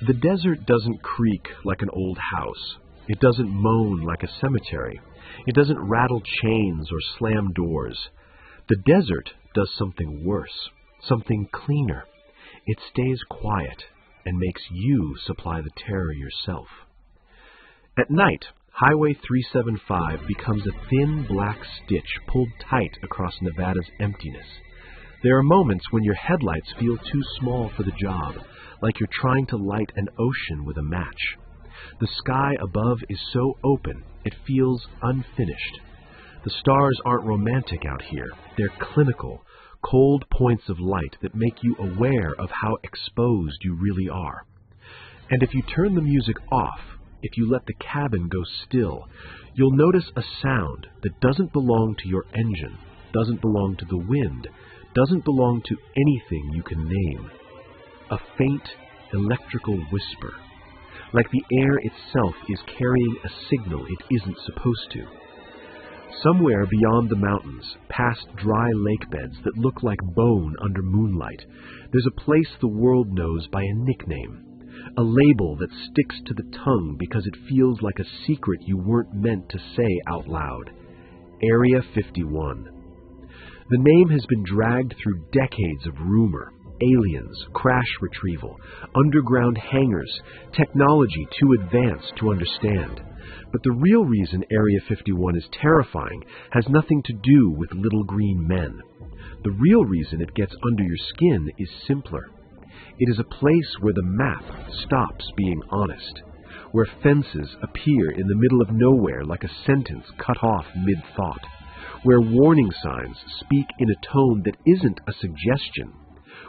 The desert doesn't creak like an old house. It doesn't moan like a cemetery. It doesn't rattle chains or slam doors. The desert does something worse, something cleaner. It stays quiet and makes you supply the terror yourself. At night, Highway 375 becomes a thin black stitch pulled tight across Nevada's emptiness. There are moments when your headlights feel too small for the job, like you're trying to light an ocean with a match. The sky above is so open, it feels unfinished. The stars aren't romantic out here. They're clinical, cold points of light that make you aware of how exposed you really are. And if you turn the music off, if you let the cabin go still, you'll notice a sound that doesn't belong to your engine, doesn't belong to the wind, doesn't belong to anything you can name. A faint electrical whisper, like the air itself is carrying a signal it isn't supposed to. Somewhere beyond the mountains, past dry lake beds that look like bone under moonlight, there's a place the world knows by a nickname, a label that sticks to the tongue because it feels like a secret you weren't meant to say out loud. Area 51. The name has been dragged through decades of rumor, aliens, crash retrieval, underground hangars, technology too advanced to understand. But the real reason Area 51 is terrifying has nothing to do with little green men. The real reason it gets under your skin is simpler. It is a place where the map stops being honest, where fences appear in the middle of nowhere like a sentence cut off mid-thought, where warning signs speak in a tone that isn't a suggestion,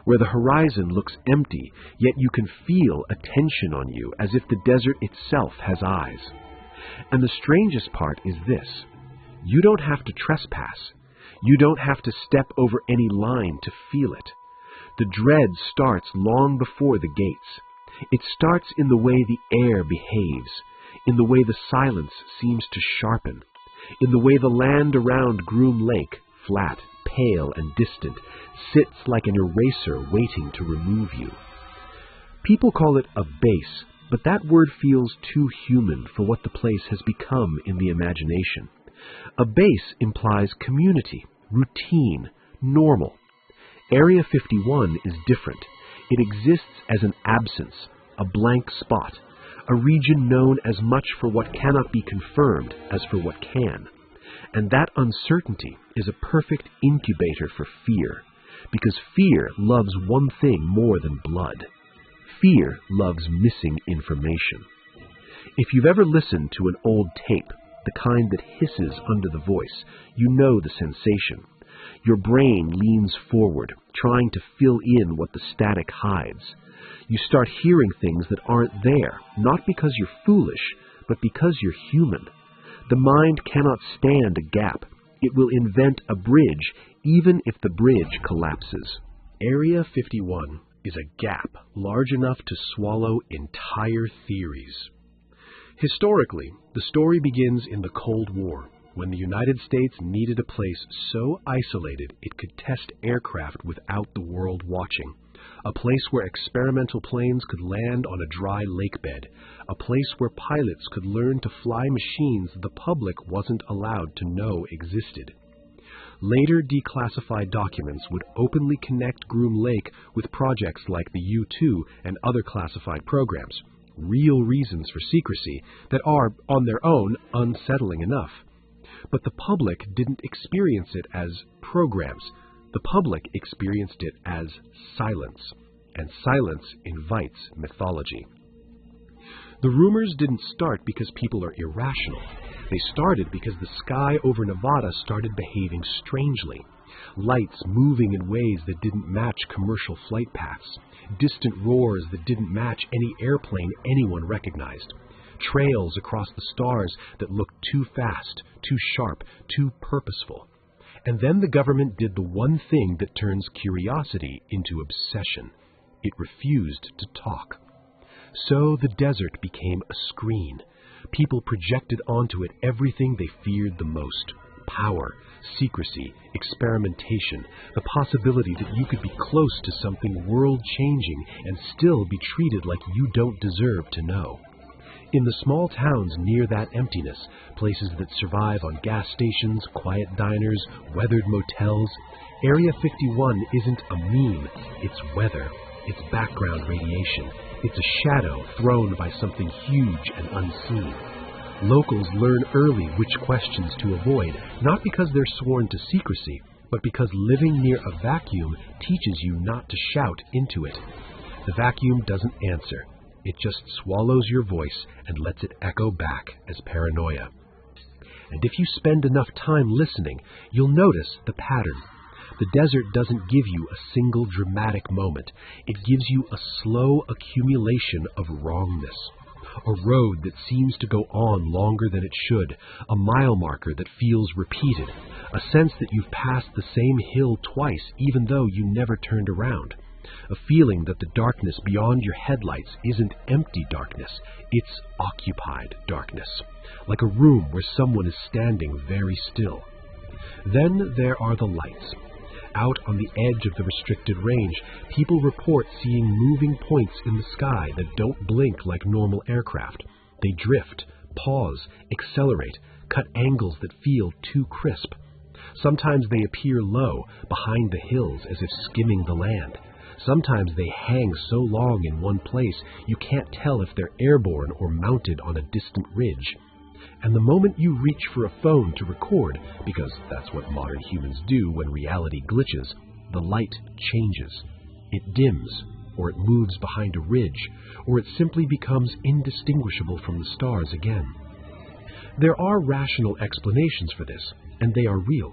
where the horizon looks empty, yet you can feel a tension on you as if the desert itself has eyes. And the strangest part is this: you don't have to trespass. You don't have to step over any line to feel it. The dread starts long before the gates. It starts in the way the air behaves, in the way the silence seems to sharpen, in the way the land around Groom Lake, flat, pale, and distant, sits like an eraser waiting to remove you. People call it a base, but that word feels too human for what the place has become in the imagination. A base implies community, routine, normal. Area 51 is different. It exists as an absence, a blank spot, a region known as much for what cannot be confirmed as for what can. And that uncertainty is a perfect incubator for fear, because fear loves one thing more than blood. Fear loves missing information. If you've ever listened to an old tape, the kind that hisses under the voice, you know the sensation. Your brain leans forward, trying to fill in what the static hides. You start hearing things that aren't there, not because you're foolish, but because you're human. The mind cannot stand a gap. It will invent a bridge, even if the bridge collapses. Area 51 is a gap large enough to swallow entire theories. Historically, the story begins in the Cold War, when the United States needed a place so isolated it could test aircraft without the world watching, a place where experimental planes could land on a dry lake bed, a place where pilots could learn to fly machines the public wasn't allowed to know existed. Later declassified documents would openly connect Groom Lake with projects like the U-2 and other classified programs, real reasons for secrecy that are, on their own, unsettling enough. But the public didn't experience it as programs. The public experienced it as silence, and silence invites mythology. The rumors didn't start because people are irrational. They started because the sky over Nevada started behaving strangely. Lights moving in ways that didn't match commercial flight paths. Distant roars that didn't match any airplane anyone recognized. Trails across the stars that looked too fast, too sharp, too purposeful. And then the government did the one thing that turns curiosity into obsession. It refused to talk. So the desert became a screen. People projected onto it everything they feared the most. Power, secrecy, experimentation, the possibility that you could be close to something world-changing and still be treated like you don't deserve to know. In the small towns near that emptiness, places that survive on gas stations, quiet diners, weathered motels, Area 51 isn't a meme, it's weather, it's background radiation, it's a shadow thrown by something huge and unseen. Locals learn early which questions to avoid, not because they're sworn to secrecy, but because living near a vacuum teaches you not to shout into it. The vacuum doesn't answer. It just swallows your voice and lets it echo back as paranoia. And if you spend enough time listening, you'll notice the pattern. The desert doesn't give you a single dramatic moment. It gives you a slow accumulation of wrongness. A road that seems to go on longer than it should, a mile marker that feels repeated, a sense that you've passed the same hill twice even though you never turned around. A feeling that the darkness beyond your headlights isn't empty darkness, it's occupied darkness, like a room where someone is standing very still. Then there are the lights. Out on the edge of the restricted range, people report seeing moving points in the sky that don't blink like normal aircraft. They drift, pause, accelerate, cut angles that feel too crisp. Sometimes they appear low, behind the hills as if skimming the land. Sometimes they hang so long in one place you can't tell if they're airborne or mounted on a distant ridge. And the moment you reach for a phone to record, because that's what modern humans do when reality glitches, the light changes. It dims, or it moves behind a ridge, or it simply becomes indistinguishable from the stars again. There are rational explanations for this, and they are real.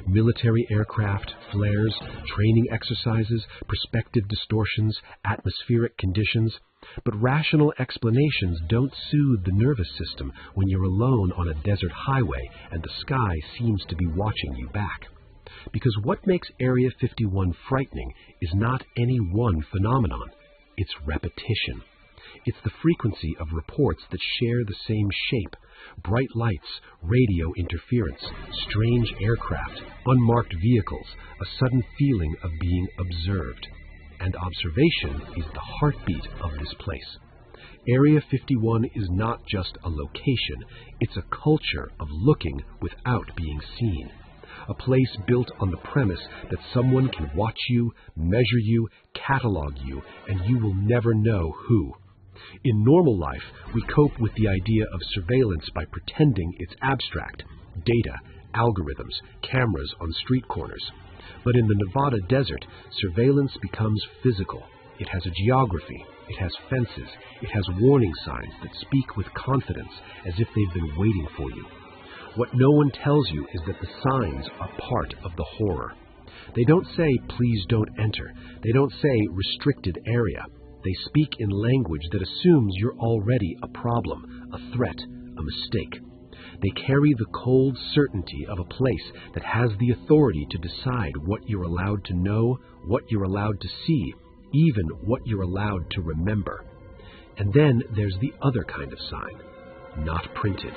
Military aircraft, flares, training exercises, perspective distortions, atmospheric conditions. But rational explanations don't soothe the nervous system when you're alone on a desert highway and the sky seems to be watching you back. Because what makes Area 51 frightening is not any one phenomenon. It's repetition. It's the frequency of reports that share the same shape. Bright lights, radio interference, strange aircraft, unmarked vehicles, a sudden feeling of being observed. And observation is the heartbeat of this place. Area 51 is not just a location, it's a culture of looking without being seen. A place built on the premise that someone can watch you, measure you, catalog you, and you will never know who. In normal life, we cope with the idea of surveillance by pretending it's abstract. Data, algorithms, cameras on street corners. But in the Nevada desert, surveillance becomes physical. It has a geography, it has fences, it has warning signs that speak with confidence as if they've been waiting for you. What no one tells you is that the signs are part of the horror. They don't say, please don't enter. They don't say, restricted area. They speak in language that assumes you're already a problem, a threat, a mistake. They carry the cold certainty of a place that has the authority to decide what you're allowed to know, what you're allowed to see, even what you're allowed to remember. And then there's the other kind of sign, not printed.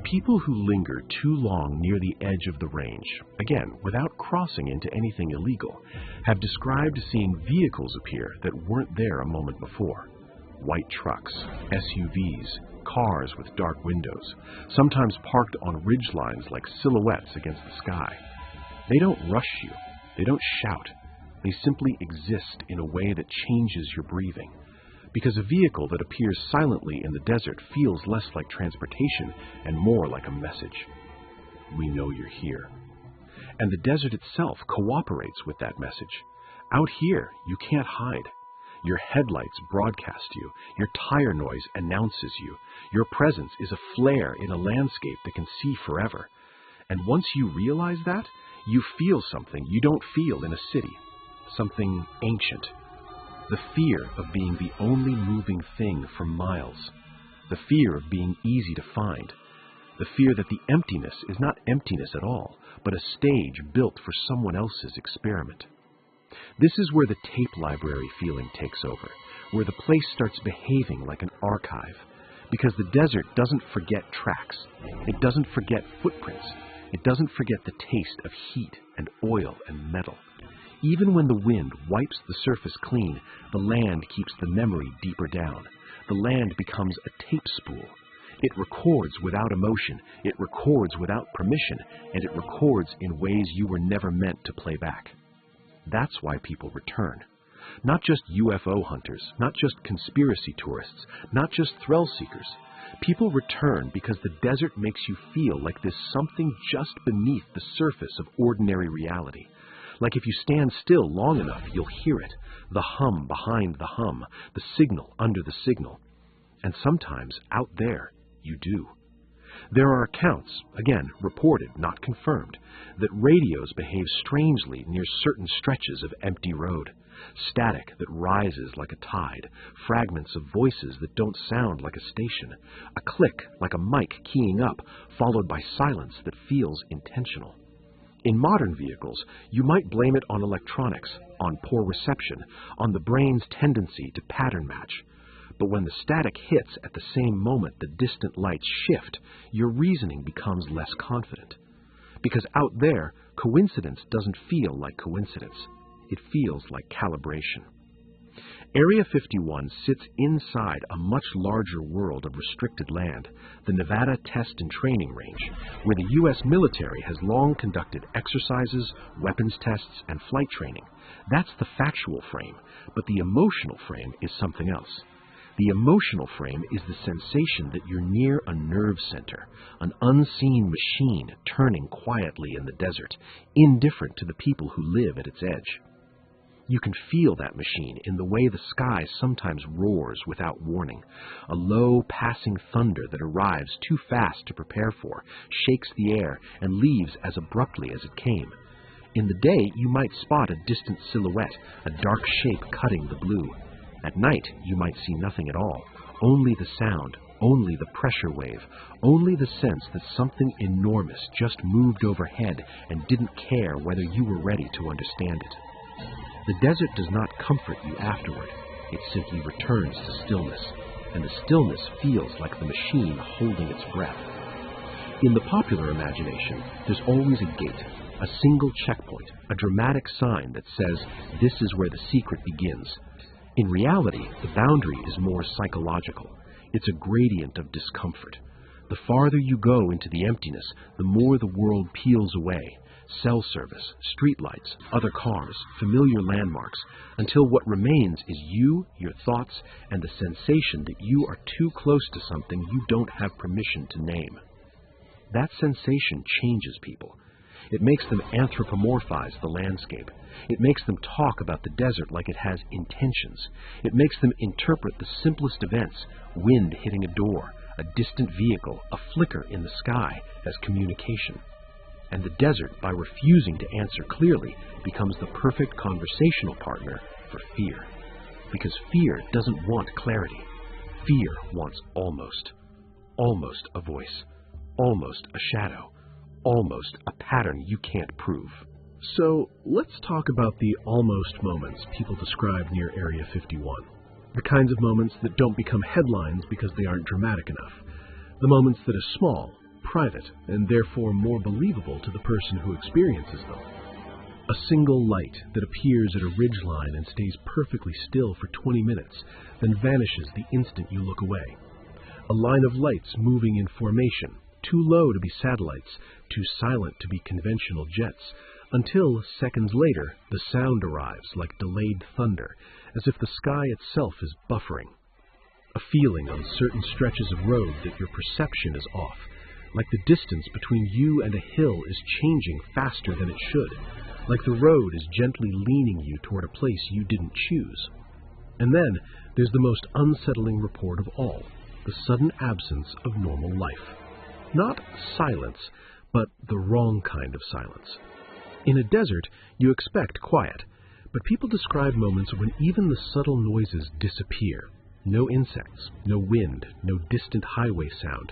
People who linger too long near the edge of the range, again, without crossing into anything illegal, have described seeing vehicles appear that weren't there a moment before. White trucks, SUVs, cars with dark windows, sometimes parked on ridge lines like silhouettes against the sky. They don't rush you. They don't shout. They simply exist in a way that changes your breathing. Because a vehicle that appears silently in the desert feels less like transportation and more like a message. We know you're here. And the desert itself cooperates with that message. Out here, you can't hide. Your headlights broadcast you. Your tire noise announces you. Your presence is a flare in a landscape that can see forever. And once you realize that, you feel something you don't feel in a city. Something ancient. The fear of being the only moving thing for miles. The fear of being easy to find. The fear that the emptiness is not emptiness at all, but a stage built for someone else's experiment. This is where the tape library feeling takes over, where the place starts behaving like an archive. Because the desert doesn't forget tracks. It doesn't forget footprints. It doesn't forget the taste of heat and oil and metal. Even when the wind wipes the surface clean, the land keeps the memory deeper down. The land becomes a tape spool. It records without emotion, it records without permission, and it records in ways you were never meant to play back. That's why people return. Not just UFO hunters, not just conspiracy tourists, not just thrill seekers. People return because the desert makes you feel like there's something just beneath the surface of ordinary reality. Like if you stand still long enough, you'll hear it. The hum behind the hum, the signal under the signal. And sometimes, out there, you do. There are accounts, again, reported, not confirmed, that radios behave strangely near certain stretches of empty road. Static that rises like a tide, fragments of voices that don't sound like a station, a click like a mic keying up, followed by silence that feels intentional. In modern vehicles, you might blame it on electronics, on poor reception, on the brain's tendency to pattern match. But when the static hits at the same moment the distant lights shift, your reasoning becomes less confident. Because out there, coincidence doesn't feel like coincidence. It feels like calibration. Area 51 sits inside a much larger world of restricted land, the Nevada Test and Training Range, where the U.S. military has long conducted exercises, weapons tests, and flight training. That's the factual frame, but the emotional frame is something else. The emotional frame is the sensation that you're near a nerve center, an unseen machine turning quietly in the desert, indifferent to the people who live at its edge. You can feel that machine in the way the sky sometimes roars without warning. A low, passing thunder that arrives too fast to prepare for, shakes the air, and leaves as abruptly as it came. In the day, you might spot a distant silhouette, a dark shape cutting the blue. At night, you might see nothing at all, only the sound, only the pressure wave, only the sense that something enormous just moved overhead and didn't care whether you were ready to understand it. The desert does not comfort you afterward. It simply returns to stillness, and the stillness feels like the machine holding its breath. In the popular imagination, there's always a gate, a single checkpoint, a dramatic sign that says, "This is where the secret begins." In reality, the boundary is more psychological. It's a gradient of discomfort. The farther you go into the emptiness, the more the world peels away. Cell service, streetlights, other cars, familiar landmarks, until what remains is you, your thoughts, and the sensation that you are too close to something you don't have permission to name. That sensation changes people. It makes them anthropomorphize the landscape. It makes them talk about the desert like it has intentions. It makes them interpret the simplest events, wind hitting a door, a distant vehicle, a flicker in the sky, as communication. And the desert, by refusing to answer clearly, becomes the perfect conversational partner for fear. Because fear doesn't want clarity. Fear wants almost. Almost a voice. Almost a shadow. Almost a pattern you can't prove. So, let's talk about the almost moments people describe near Area 51. The kinds of moments that don't become headlines because they aren't dramatic enough. The moments that are small, private, and therefore more believable to the person who experiences them. A single light that appears at a ridgeline and stays perfectly still for 20 minutes, then vanishes the instant you look away. A line of lights moving in formation, too low to be satellites, too silent to be conventional jets, until, seconds later, the sound arrives like delayed thunder, as if the sky itself is buffering. A feeling on certain stretches of road that your perception is off, like the distance between you and a hill is changing faster than it should, like the road is gently leaning you toward a place you didn't choose. And then there's the most unsettling report of all, the sudden absence of normal life. Not silence, but the wrong kind of silence. In a desert, you expect quiet, but people describe moments when even the subtle noises disappear. No insects, no wind, no distant highway sound,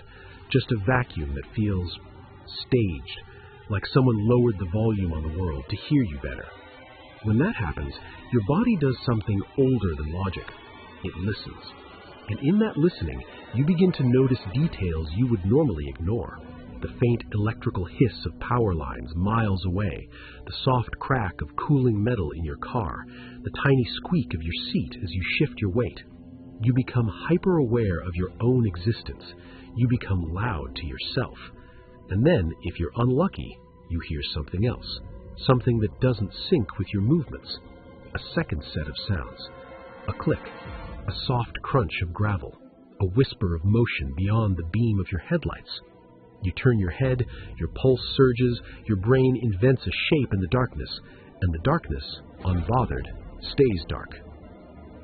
just a vacuum that feels staged, like someone lowered the volume on the world to hear you better. When that happens, your body does something older than logic. It listens. And in that listening, you begin to notice details you would normally ignore. The faint electrical hiss of power lines miles away, the soft crack of cooling metal in your car, the tiny squeak of your seat as you shift your weight. You become hyper-aware of your own existence. You become loud to yourself. And then, if you're unlucky, you hear something else, something that doesn't sync with your movements. A second set of sounds. A click, a soft crunch of gravel, a whisper of motion beyond the beam of your headlights. You turn your head, your pulse surges, your brain invents a shape in the darkness, and the darkness, unbothered, stays dark.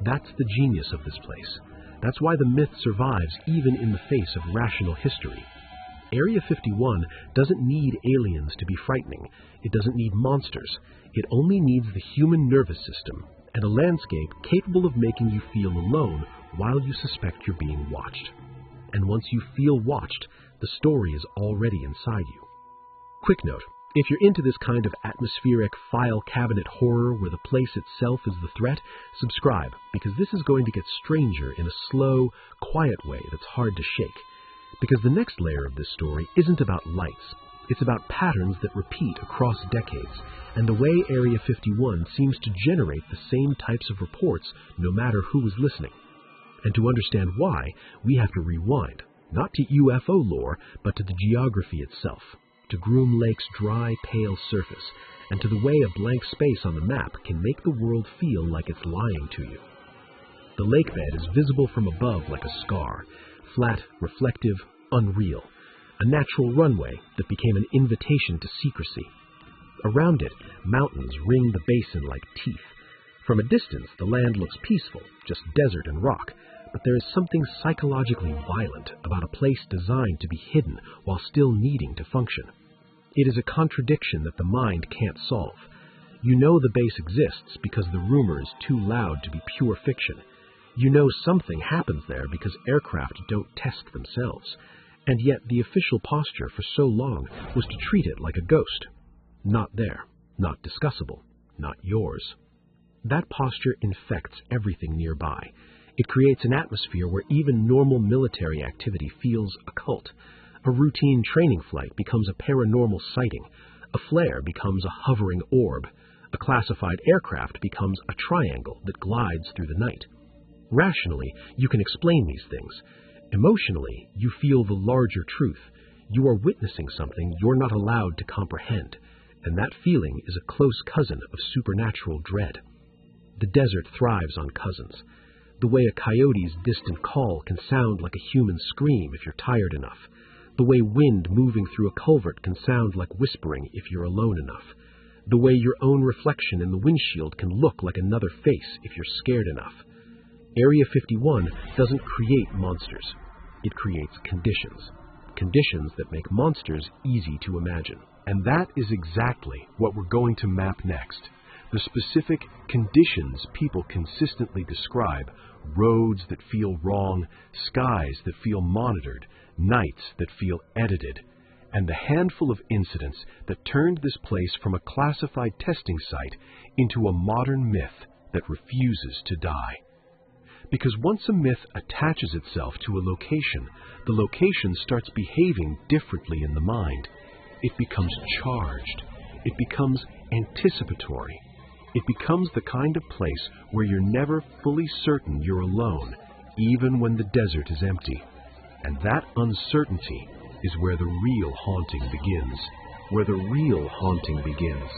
That's the genius of this place. That's why the myth survives even in the face of rational history. Area 51 doesn't need aliens to be frightening. It doesn't need monsters. It only needs the human nervous system and a landscape capable of making you feel alone while you suspect you're being watched. And once you feel watched, the story is already inside you. Quick note, if you're into this kind of atmospheric file cabinet horror where the place itself is the threat, subscribe, because this is going to get stranger in a slow, quiet way that's hard to shake. Because the next layer of this story isn't about lights. It's about patterns that repeat across decades, and the way Area 51 seems to generate the same types of reports no matter who is listening. And to understand why, we have to rewind, not to UFO lore, but to the geography itself, to Groom Lake's dry, pale surface, and to the way a blank space on the map can make the world feel like it's lying to you. The lake bed is visible from above like a scar, flat, reflective, unreal, a natural runway that became an invitation to secrecy. Around it, mountains ring the basin like teeth. From a distance, the land looks peaceful, just desert and rock, but there is something psychologically violent about a place designed to be hidden while still needing to function. It is a contradiction that the mind can't solve. You know the base exists because the rumor is too loud to be pure fiction. You know something happens there because aircraft don't test themselves. And yet the official posture for so long was to treat it like a ghost. Not there, not discussable, not yours. That posture infects everything nearby. It creates an atmosphere where even normal military activity feels occult. A routine training flight becomes a paranormal sighting. A flare becomes a hovering orb. A classified aircraft becomes a triangle that glides through the night. Rationally, you can explain these things. Emotionally, you feel the larger truth. You are witnessing something you're not allowed to comprehend, and that feeling is a close cousin of supernatural dread. The desert thrives on cousins. The way a coyote's distant call can sound like a human scream if you're tired enough. The way wind moving through a culvert can sound like whispering if you're alone enough. The way your own reflection in the windshield can look like another face if you're scared enough. Area 51 doesn't create monsters. It creates conditions. Conditions that make monsters easy to imagine. And that is exactly what we're going to map next. The specific conditions people consistently describe: roads that feel wrong, skies that feel monitored, nights that feel edited, and the handful of incidents that turned this place from a classified testing site into a modern myth that refuses to die. Because once a myth attaches itself to a location, the location starts behaving differently in the mind. It becomes charged. It becomes anticipatory. It becomes the kind of place where you're never fully certain you're alone, even when the desert is empty. And that uncertainty is where the real haunting begins. Where the real haunting begins.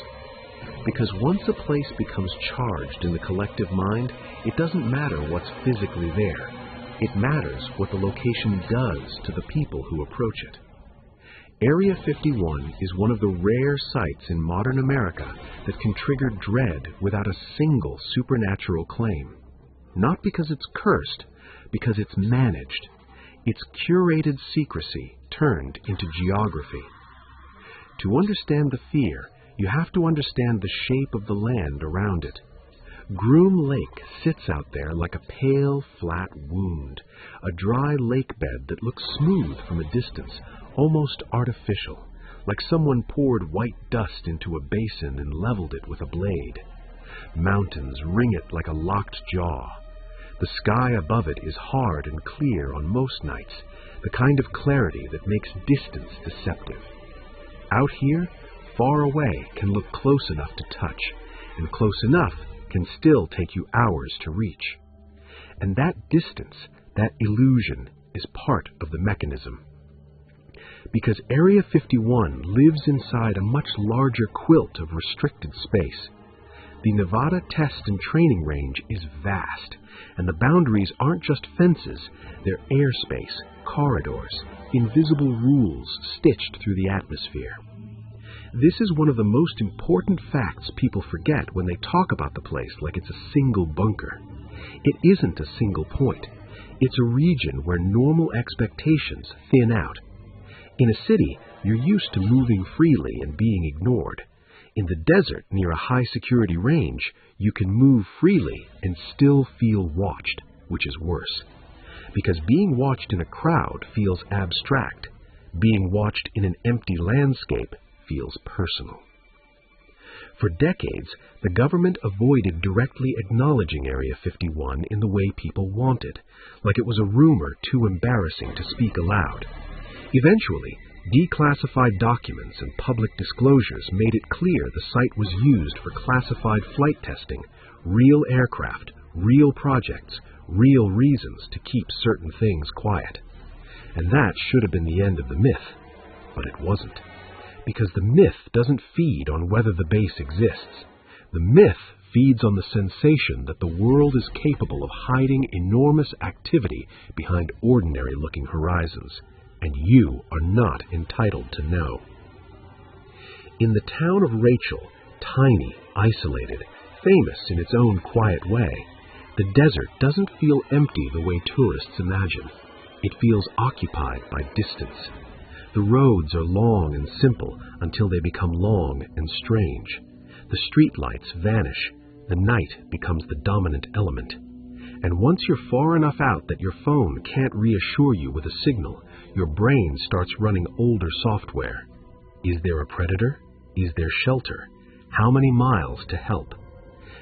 Because once a place becomes charged in the collective mind, it doesn't matter what's physically there. It matters what the location does to the people who approach it. Area 51 is one of the rare sites in modern America that can trigger dread without a single supernatural claim. Not because it's cursed, because it's managed. It's curated secrecy turned into geography. To understand the fear, you have to understand the shape of the land around it. Groom Lake sits out there like a pale, flat wound, a dry lake bed that looks smooth from a distance, almost artificial, like someone poured white dust into a basin and leveled it with a blade. Mountains ring it like a locked jaw. The sky above it is hard and clear on most nights. the kind of clarity that makes distance deceptive. Out here, far away can look close enough to touch, and close enough can still take you hours to reach. And that distance, that illusion, is part of the mechanism. Because Area 51 lives inside a much larger quilt of restricted space. The Nevada Test and Training Range is vast, and the boundaries aren't just fences, they're airspace, corridors, invisible rules stitched through the atmosphere. This is one of the most important facts people forget when they talk about the place like it's a single bunker. It isn't a single point. It's a region where normal expectations thin out. In a city, you're used to moving freely and being ignored. In the desert near a high-security range, you can move freely and still feel watched, which is worse. Because being watched in a crowd feels abstract. Being watched in an empty landscape feels personal. For decades, the government avoided directly acknowledging Area 51 in the way people wanted, like it was a rumor too embarrassing to speak aloud. Eventually, declassified documents and public disclosures made it clear the site was used for classified flight testing, real aircraft, real projects, real reasons to keep certain things quiet. And that should have been the end of the myth, but it wasn't. Because the myth doesn't feed on whether the base exists. The myth feeds on the sensation that the world is capable of hiding enormous activity behind ordinary-looking horizons, and you are not entitled to know. In the town of Rachel, tiny, isolated, famous in its own quiet way, the desert doesn't feel empty the way tourists imagine. It feels occupied by distance. The roads are long and simple until they become long and strange. The streetlights vanish. The night becomes the dominant element. And once you're far enough out that your phone can't reassure you with a signal, your brain starts running older software. Is there a predator? Is there shelter? How many miles to help?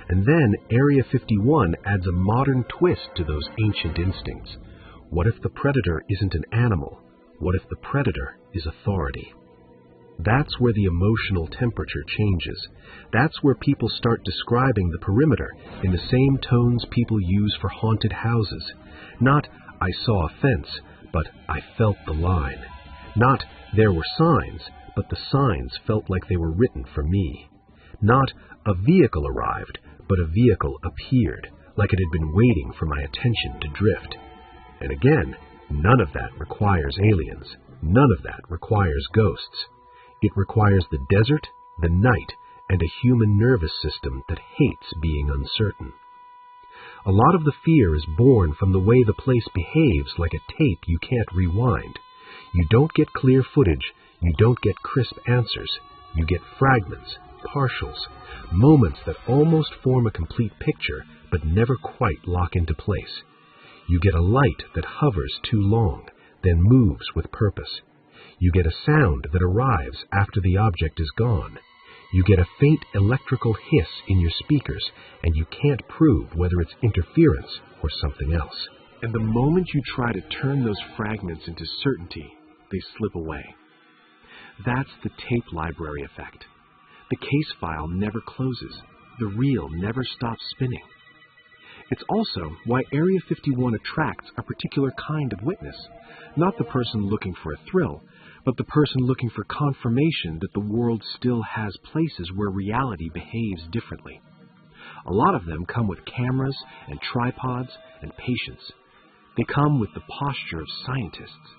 And then Area 51 adds a modern twist to those ancient instincts. What if the predator isn't an animal? What if the predator is authority? That's where the emotional temperature changes. That's where people start describing the perimeter in the same tones people use for haunted houses. Not, I saw a fence, but I felt the line. Not, there were signs, but the signs felt like they were written for me. Not, a vehicle arrived, but a vehicle appeared, like it had been waiting for my attention to drift. And again, none of that requires aliens. None of that requires ghosts. It requires the desert, the night, and a human nervous system that hates being uncertain. A lot of the fear is born from the way the place behaves like a tape you can't rewind. You don't get clear footage, you don't get crisp answers, you get fragments, partials, moments that almost form a complete picture but never quite lock into place. You get a light that hovers too long, then moves with purpose. You get a sound that arrives after the object is gone. You get a faint electrical hiss in your speakers, and you can't prove whether it's interference or something else. And the moment you try to turn those fragments into certainty, they slip away. That's the tape library effect. The case file never closes. The reel never stops spinning. It's also why Area 51 attracts a particular kind of witness, not the person looking for a thrill, but the person looking for confirmation that the world still has places where reality behaves differently. A lot of them come with cameras and tripods and patience. They come with the posture of scientists.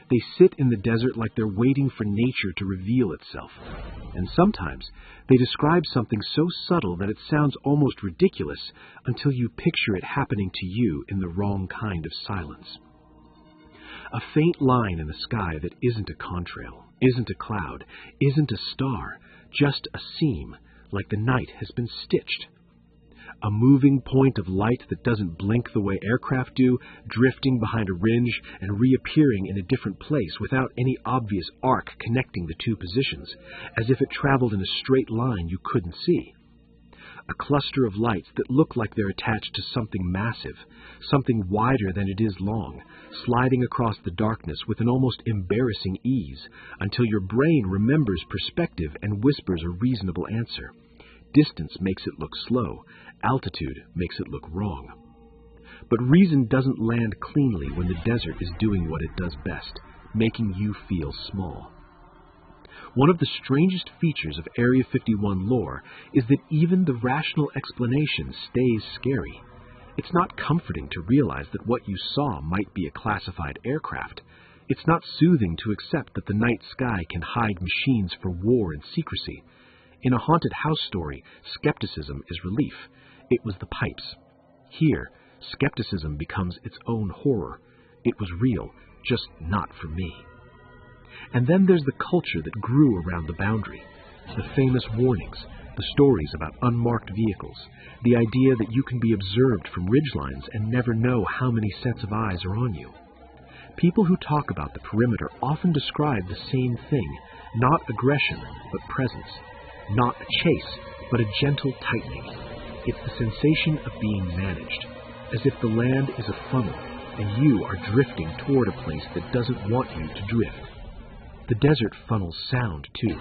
They sit in the desert like they're waiting for nature to reveal itself. And sometimes they describe something so subtle that it sounds almost ridiculous until you picture it happening to you in the wrong kind of silence. A faint line in the sky that isn't a contrail, isn't a cloud, isn't a star, just a seam, like the night has been stitched. A moving point of light that doesn't blink the way aircraft do, drifting behind a ridge and reappearing in a different place without any obvious arc connecting the two positions, as if it traveled in a straight line you couldn't see. a cluster of lights that look like they're attached to something massive, something wider than it is long, sliding across the darkness with an almost embarrassing ease, until your brain remembers perspective and whispers a reasonable answer. Distance makes it look slow, altitude makes it look wrong. But reason doesn't land cleanly when the desert is doing what it does best, making you feel small. One of the strangest features of Area 51 lore is that even the rational explanation stays scary. It's not comforting to realize that what you saw might be a classified aircraft. It's not soothing to accept that the night sky can hide machines for war and secrecy. In a haunted house story, skepticism is relief. It was the pipes. Here, skepticism becomes its own horror. It was real, just not for me. And then there's the culture that grew around the boundary. The famous warnings, the stories about unmarked vehicles, the idea that you can be observed from ridgelines and never know how many sets of eyes are on you. People who talk about the perimeter often describe the same thing, not aggression, but presence. Not a chase, but a gentle tightening. It's the sensation of being managed, as if the land is a funnel and you are drifting toward a place that doesn't want you to drift. The desert funnels sound, too.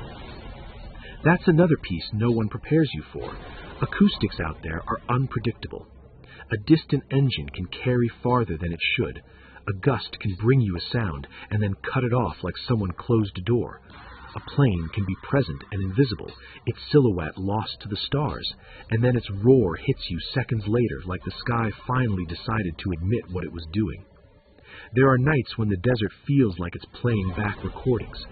That's another piece no one prepares you for. Acoustics out there are unpredictable. A distant engine can carry farther than it should. A gust can bring you a sound and then cut it off like someone closed a door. A plane can be present and invisible, its silhouette lost to the stars, and then its roar hits you seconds later like the sky finally decided to admit what it was doing. There are nights when the desert feels like it's playing back recordings,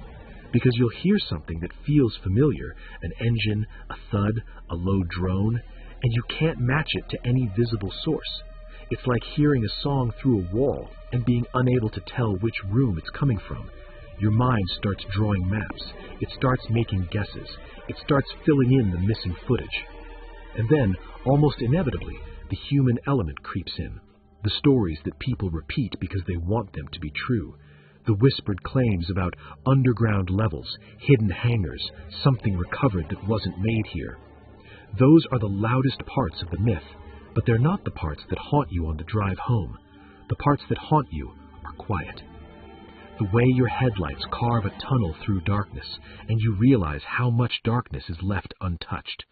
because you'll hear something that feels familiar, an engine, a thud, a low drone, and you can't match it to any visible source. It's like hearing a song through a wall and being unable to tell which room it's coming from. Your mind starts drawing maps. It starts making guesses. It starts filling in the missing footage. And then, almost inevitably, the human element creeps in. The stories that people repeat because they want them to be true. The whispered claims about underground levels, hidden hangars, something recovered that wasn't made here. Those are the loudest parts of the myth, but they're not the parts that haunt you on the drive home. The parts that haunt you are quiet. The way your headlights carve a tunnel through darkness, and you realize how much darkness is left untouched.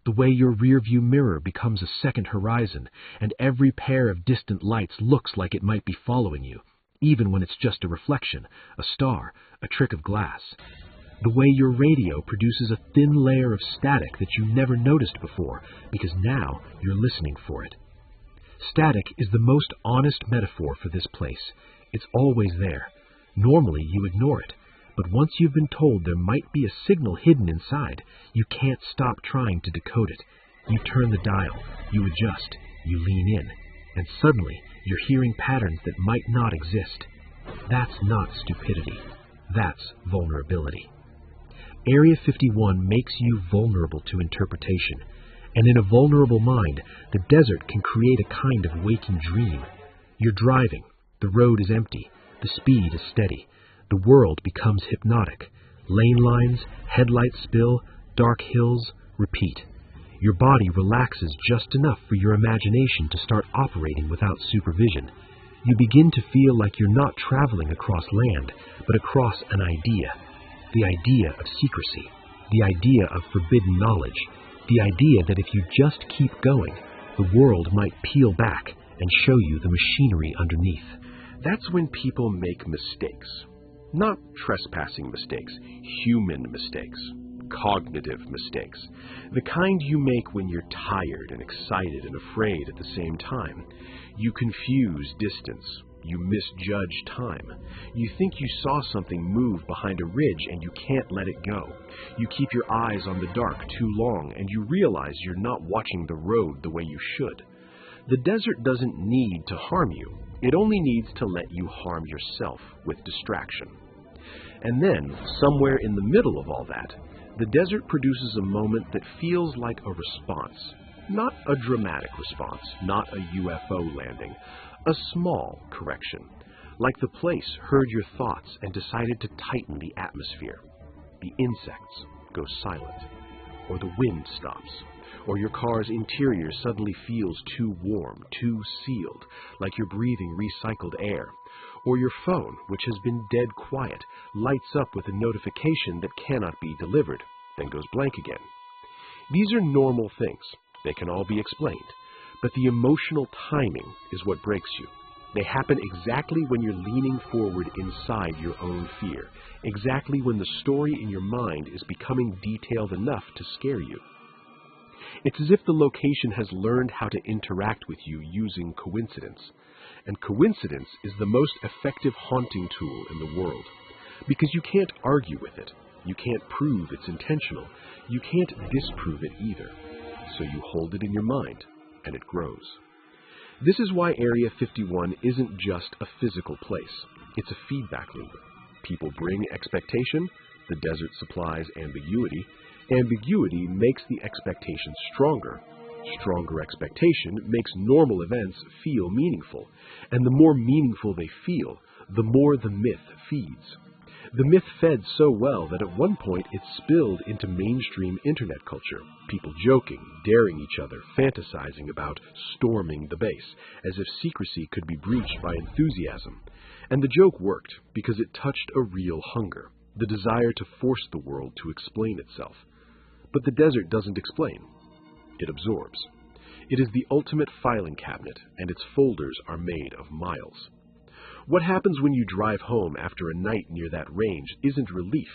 The way your rearview mirror becomes a second horizon, and every pair of distant lights looks like it might be following you, even when it's just a reflection, a star, a trick of glass. The way your radio produces a thin layer of static that you never noticed before, because now you're listening for it. Static is the most honest metaphor for this place. It's always there. Normally you ignore it, but once you've been told there might be a signal hidden inside, you can't stop trying to decode it. You turn the dial, you adjust, you lean in, and suddenly you're hearing patterns that might not exist. That's not stupidity. That's vulnerability. Area 51 makes you vulnerable to interpretation, and in a vulnerable mind, the desert can create a kind of waking dream. You're driving, the road is empty, the speed is steady, the world becomes hypnotic. Lane lines, headlights spill, dark hills, repeat. Your body relaxes just enough for your imagination to start operating without supervision. You begin to feel like you're not traveling across land, but across an idea. The idea of secrecy, the idea of forbidden knowledge, the idea that if you just keep going, the world might peel back and show you the machinery underneath. That's when people make mistakes. Not trespassing mistakes, human mistakes, cognitive mistakes. The kind you make when you're tired and excited and afraid at the same time. You confuse distance. You misjudge time. You think you saw something move behind a ridge and you can't let it go. You keep your eyes on the dark too long and you realize you're not watching the road the way you should. The desert doesn't need to harm you. It only needs to let you harm yourself with distraction. And then, somewhere in the middle of all that, the desert produces a moment that feels like a response. Not a dramatic response, not a UFO landing. A small correction, like the place heard your thoughts and decided to tighten the atmosphere. The insects go silent, or the wind stops, or your car's interior suddenly feels too warm, too sealed, like you're breathing recycled air, or your phone, which has been dead quiet, lights up with a notification that cannot be delivered, then goes blank again. These are normal things. They can all be explained. But the emotional timing is what breaks you. They happen exactly when you're leaning forward inside your own fear, exactly when the story in your mind is becoming detailed enough to scare you. It's as if the location has learned how to interact with you using coincidence. And coincidence is the most effective haunting tool in the world, because you can't argue with it. You can't prove it's intentional. You can't disprove it either. So you hold it in your mind, and it grows. This is why Area 51 isn't just a physical place. It's a feedback loop. People bring expectation, the desert supplies ambiguity. Ambiguity makes the expectation stronger. Stronger expectation makes normal events feel meaningful. And the more meaningful they feel, the more the myth feeds. The myth fed so well that at one point it spilled into mainstream internet culture. People joking, daring each other, fantasizing about storming the base, as if secrecy could be breached by enthusiasm. And the joke worked because it touched a real hunger, the desire to force the world to explain itself. But the desert doesn't explain. It absorbs. It is the ultimate filing cabinet, and its folders are made of miles. What happens when you drive home after a night near that range isn't relief,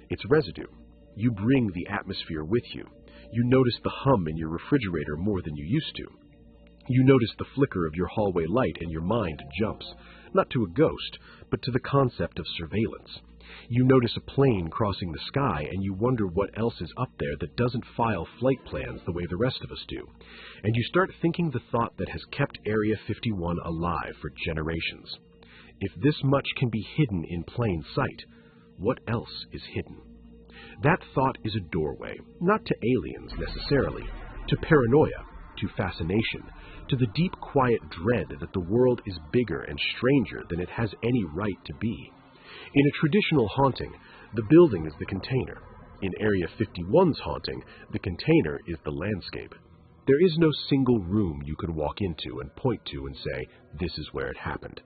it's residue. You bring the atmosphere with you. You notice the hum in your refrigerator more than you used to. You notice the flicker of your hallway light and your mind jumps, not to a ghost, but to the concept of surveillance. You notice a plane crossing the sky and you wonder what else is up there that doesn't file flight plans the way the rest of us do. And you start thinking the thought that has kept Area 51 alive for generations. If this much can be hidden in plain sight, what else is hidden? That thought is a doorway, not to aliens necessarily, to paranoia, to fascination, to the deep quiet dread that the world is bigger and stranger than it has any right to be. In a traditional haunting, the building is the container. In Area 51's haunting, the container is the landscape. There is no single room you can walk into and point to and say, this is where it happened.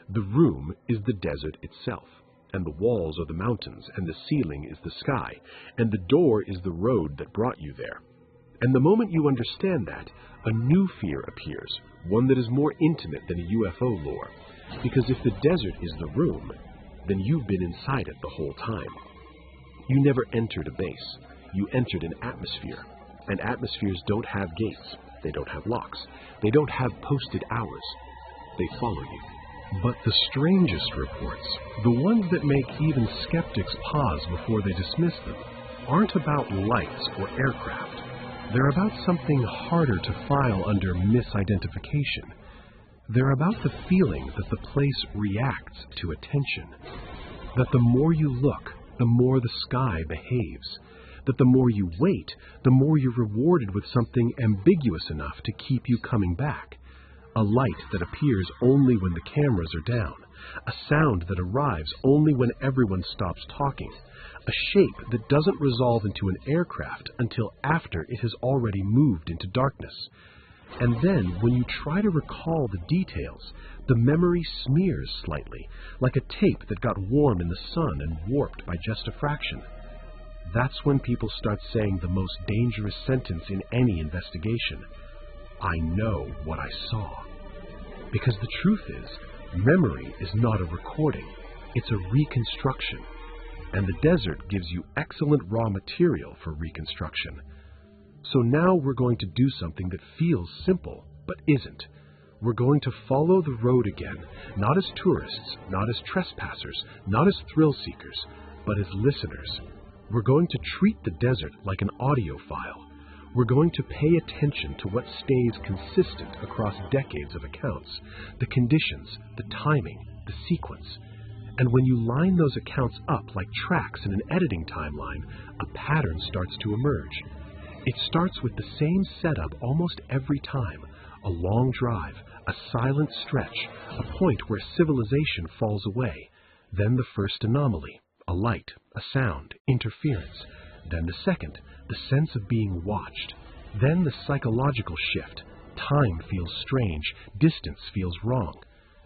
The room is the desert itself, and the walls are the mountains, and the ceiling is the sky, and the door is the road that brought you there. And the moment you understand that, a new fear appears, one that is more intimate than a UFO lore, because if the desert is the room, then you've been inside it the whole time. You never entered a base. You entered an atmosphere, and atmospheres don't have gates. They don't have locks. They don't have posted hours. They follow you. But the strangest reports, the ones that make even skeptics pause before they dismiss them, aren't about lights or aircraft. They're about something harder to file under misidentification. They're about the feeling that the place reacts to attention. That the more you look, the more the sky behaves. That the more you wait, the more you're rewarded with something ambiguous enough to keep you coming back. A light that appears only when the cameras are down. A sound that arrives only when everyone stops talking. A shape that doesn't resolve into an aircraft until after it has already moved into darkness. And then, when you try to recall the details, the memory smears slightly, like a tape that got warm in the sun and warped by just a fraction. That's when people start saying the most dangerous sentence in any investigation. I know what I saw. Because the truth is, memory is not a recording, it's a reconstruction. And the desert gives you excellent raw material for reconstruction. So now we're going to do something that feels simple, but isn't. We're going to follow the road again, not as tourists, not as trespassers, not as thrill seekers, but as listeners. We're going to treat the desert like an audio file. We're going to pay attention to what stays consistent across decades of accounts, the conditions, the timing, the sequence. And when you line those accounts up like tracks in an editing timeline, a pattern starts to emerge. It starts with the same setup almost every time, a long drive, a silent stretch, a point where civilization falls away, then the first anomaly, a light, a sound, interference, then the second, the sense of being watched. Then the psychological shift. Time feels strange, distance feels wrong.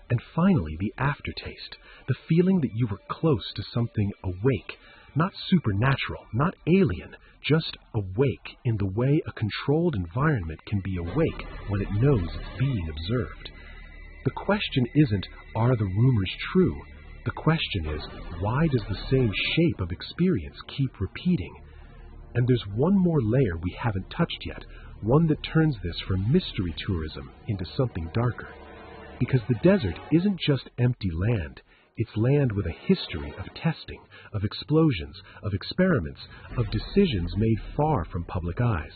And finally, the aftertaste, the feeling that you were close to something awake, not supernatural, not alien, just awake in the way a controlled environment can be awake when it knows it's being observed. The question isn't, are the rumors true? The question is, why does the same shape of experience keep repeating? And there's one more layer we haven't touched yet, one that turns this from mystery tourism into something darker. Because the desert isn't just empty land, it's land with a history of testing, of explosions, of experiments, of decisions made far from public eyes.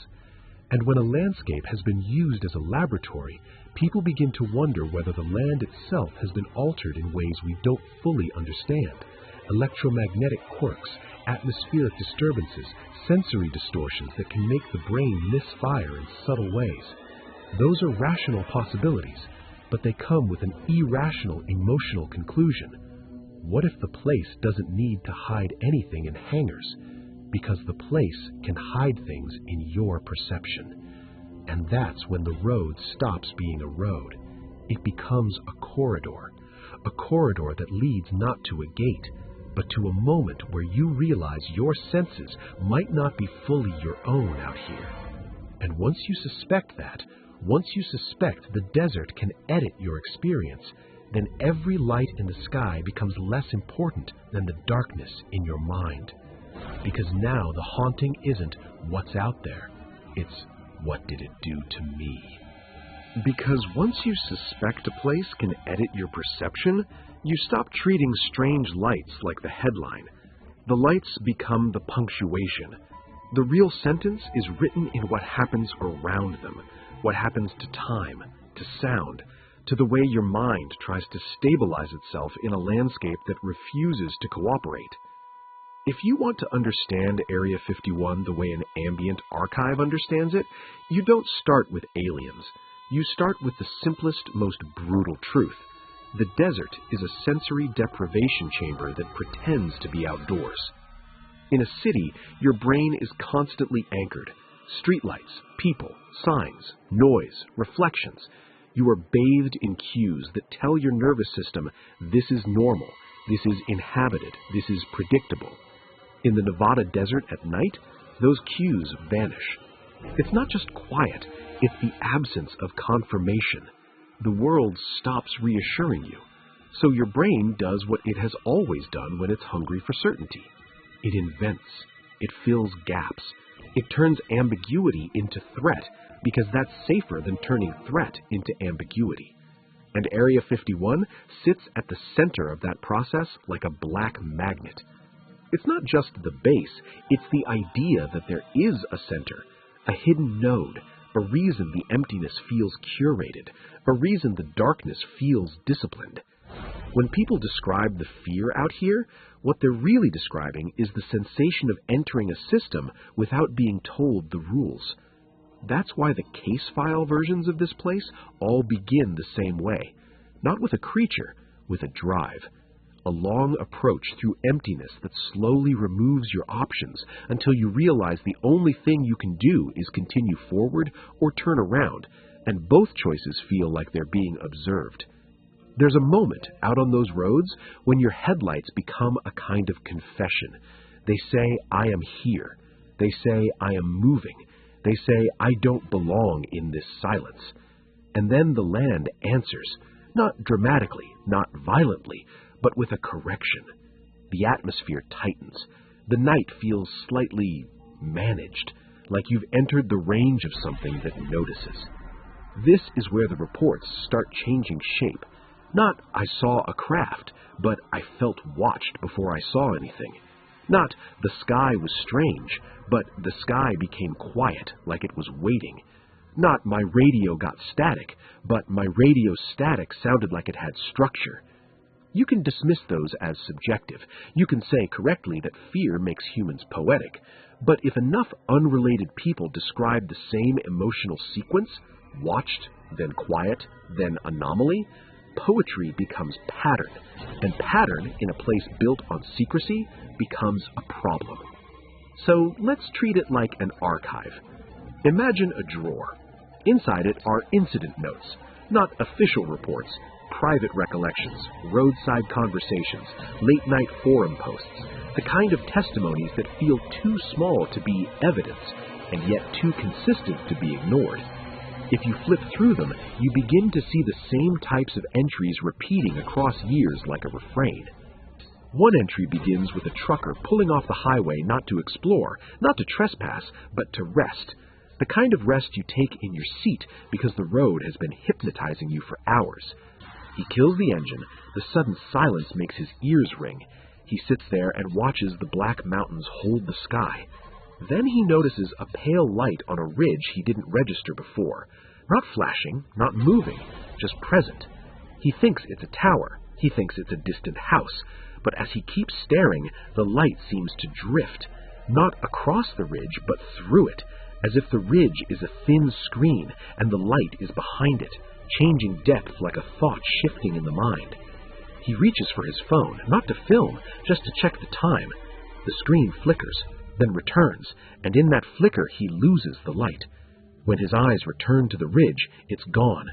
And when a landscape has been used as a laboratory, people begin to wonder whether the land itself has been altered in ways we don't fully understand. Electromagnetic quirks, atmospheric disturbances, sensory distortions that can make the brain misfire in subtle ways. Those are rational possibilities, but they come with an irrational emotional conclusion. What if the place doesn't need to hide anything in hangars? Because the place can hide things in your perception. And that's when the road stops being a road. It becomes a corridor that leads not to a gate, but to a moment where you realize your senses might not be fully your own out here. And once you suspect that, once you suspect the desert can edit your experience, then every light in the sky becomes less important than the darkness in your mind. Because now the haunting isn't what's out there, it's what did it do to me? Because once you suspect a place can edit your perception, you stop treating strange lights like the headline. The lights become the punctuation. The real sentence is written in what happens around them, what happens to time, to sound, to the way your mind tries to stabilize itself in a landscape that refuses to cooperate. If you want to understand Area 51 the way an ambient archive understands it, you don't start with aliens. You start with the simplest, most brutal truth. The desert is a sensory deprivation chamber that pretends to be outdoors. In a city, your brain is constantly anchored. Streetlights, people, signs, noise, reflections. You are bathed in cues that tell your nervous system, this is normal, this is inhabited, this is predictable. In the Nevada desert at night, those cues vanish. It's not just quiet, it's the absence of confirmation. The world stops reassuring you. So your brain does what it has always done when it's hungry for certainty. It invents. It fills gaps. It turns ambiguity into threat, because that's safer than turning threat into ambiguity. And Area 51 sits at the center of that process like a black magnet. It's not just the base, it's the idea that there is a center, a hidden node, a reason the emptiness feels curated, a reason the darkness feels disciplined. When people describe the fear out here, what they're really describing is the sensation of entering a system without being told the rules. That's why the case file versions of this place all begin the same way. Not with a creature, with a drive. A long approach through emptiness that slowly removes your options until you realize the only thing you can do is continue forward or turn around, and both choices feel like they're being observed. There's a moment out on those roads when your headlights become a kind of confession. They say, I am here. They say, I am moving. They say, I don't belong in this silence. And then the land answers, not dramatically, not violently, but with a correction. The atmosphere tightens. The night feels slightly managed, like you've entered the range of something that notices. This is where the reports start changing shape. Not, I saw a craft, but I felt watched before I saw anything. Not, the sky was strange, but the sky became quiet, like it was waiting. Not, my radio got static, but my radio static sounded like it had structure. You can dismiss those as subjective. You can say correctly that fear makes humans poetic. But if enough unrelated people describe the same emotional sequence, watched, then quiet, then anomaly, poetry becomes pattern. And pattern, in a place built on secrecy, becomes a problem. So let's treat it like an archive. Imagine a drawer. Inside it are incident notes, not official reports, private recollections, roadside conversations, late-night forum posts, the kind of testimonies that feel too small to be evidence and yet too consistent to be ignored. If you flip through them, you begin to see the same types of entries repeating across years like a refrain. One entry begins with a trucker pulling off the highway not to explore, not to trespass, but to rest. The kind of rest you take in your seat because the road has been hypnotizing you for hours. He kills the engine. The sudden silence makes his ears ring. He sits there and watches the black mountains hold the sky. Then he notices a pale light on a ridge he didn't register before. Not flashing, not moving, just present. He thinks it's a tower. He thinks it's a distant house. But as he keeps staring, the light seems to drift. Not across the ridge, but through it, as if the ridge is a thin screen and the light is behind it, changing depth like a thought shifting in the mind. He reaches for his phone, not to film, just to check the time. The screen flickers, then returns, and in that flicker he loses the light. When his eyes return to the ridge, it's gone.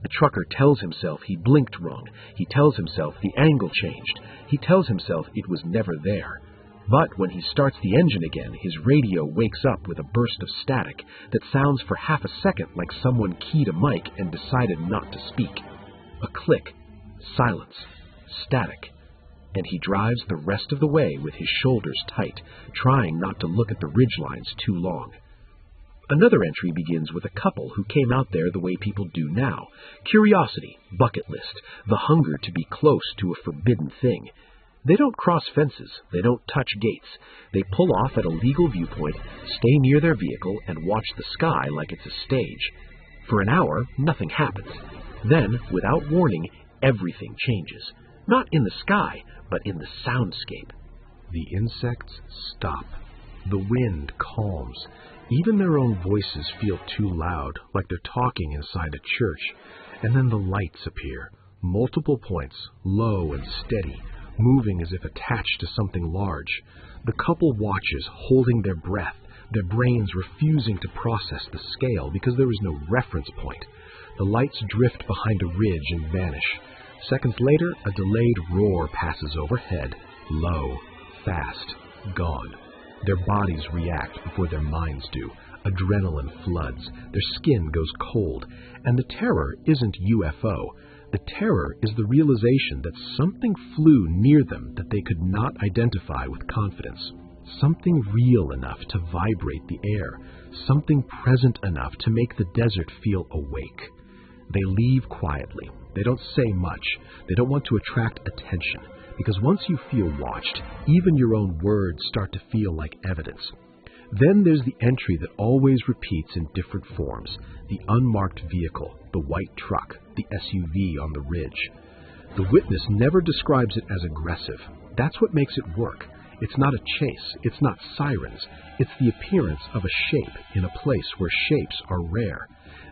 The trucker tells himself he blinked wrong. He tells himself the angle changed. He tells himself it was never there. But when he starts the engine again, his radio wakes up with a burst of static that sounds for half a second like someone keyed a mic and decided not to speak. A click, silence, static, and he drives the rest of the way with his shoulders tight, trying not to look at the ridgelines too long. Another entry begins with a couple who came out there the way people do now. Curiosity, bucket list, the hunger to be close to a forbidden thing. They don't cross fences, they don't touch gates. They pull off at a legal viewpoint, stay near their vehicle, and watch the sky like it's a stage. For an hour, nothing happens. Then, without warning, everything changes. Not in the sky, but in the soundscape. The insects stop. The wind calms. Even their own voices feel too loud, like they're talking inside a church. And then the lights appear. Multiple points, low and steady, moving as if attached to something large. The couple watches, holding their breath, their brains refusing to process the scale because there is no reference point. The lights drift behind a ridge and vanish. Seconds later, a delayed roar passes overhead, low, fast, gone. Their bodies react before their minds do. Adrenaline floods, their skin goes cold, and the terror isn't UFO. The terror is the realization that something flew near them that they could not identify with confidence. Something real enough to vibrate the air. Something present enough to make the desert feel awake. They leave quietly. They don't say much. They don't want to attract attention, because once you feel watched, even your own words start to feel like evidence. Then there's the entry that always repeats in different forms, the unmarked vehicle, the white truck, the SUV on the ridge. The witness never describes it as aggressive. That's what makes it work. It's not a chase, it's not sirens, it's the appearance of a shape in a place where shapes are rare.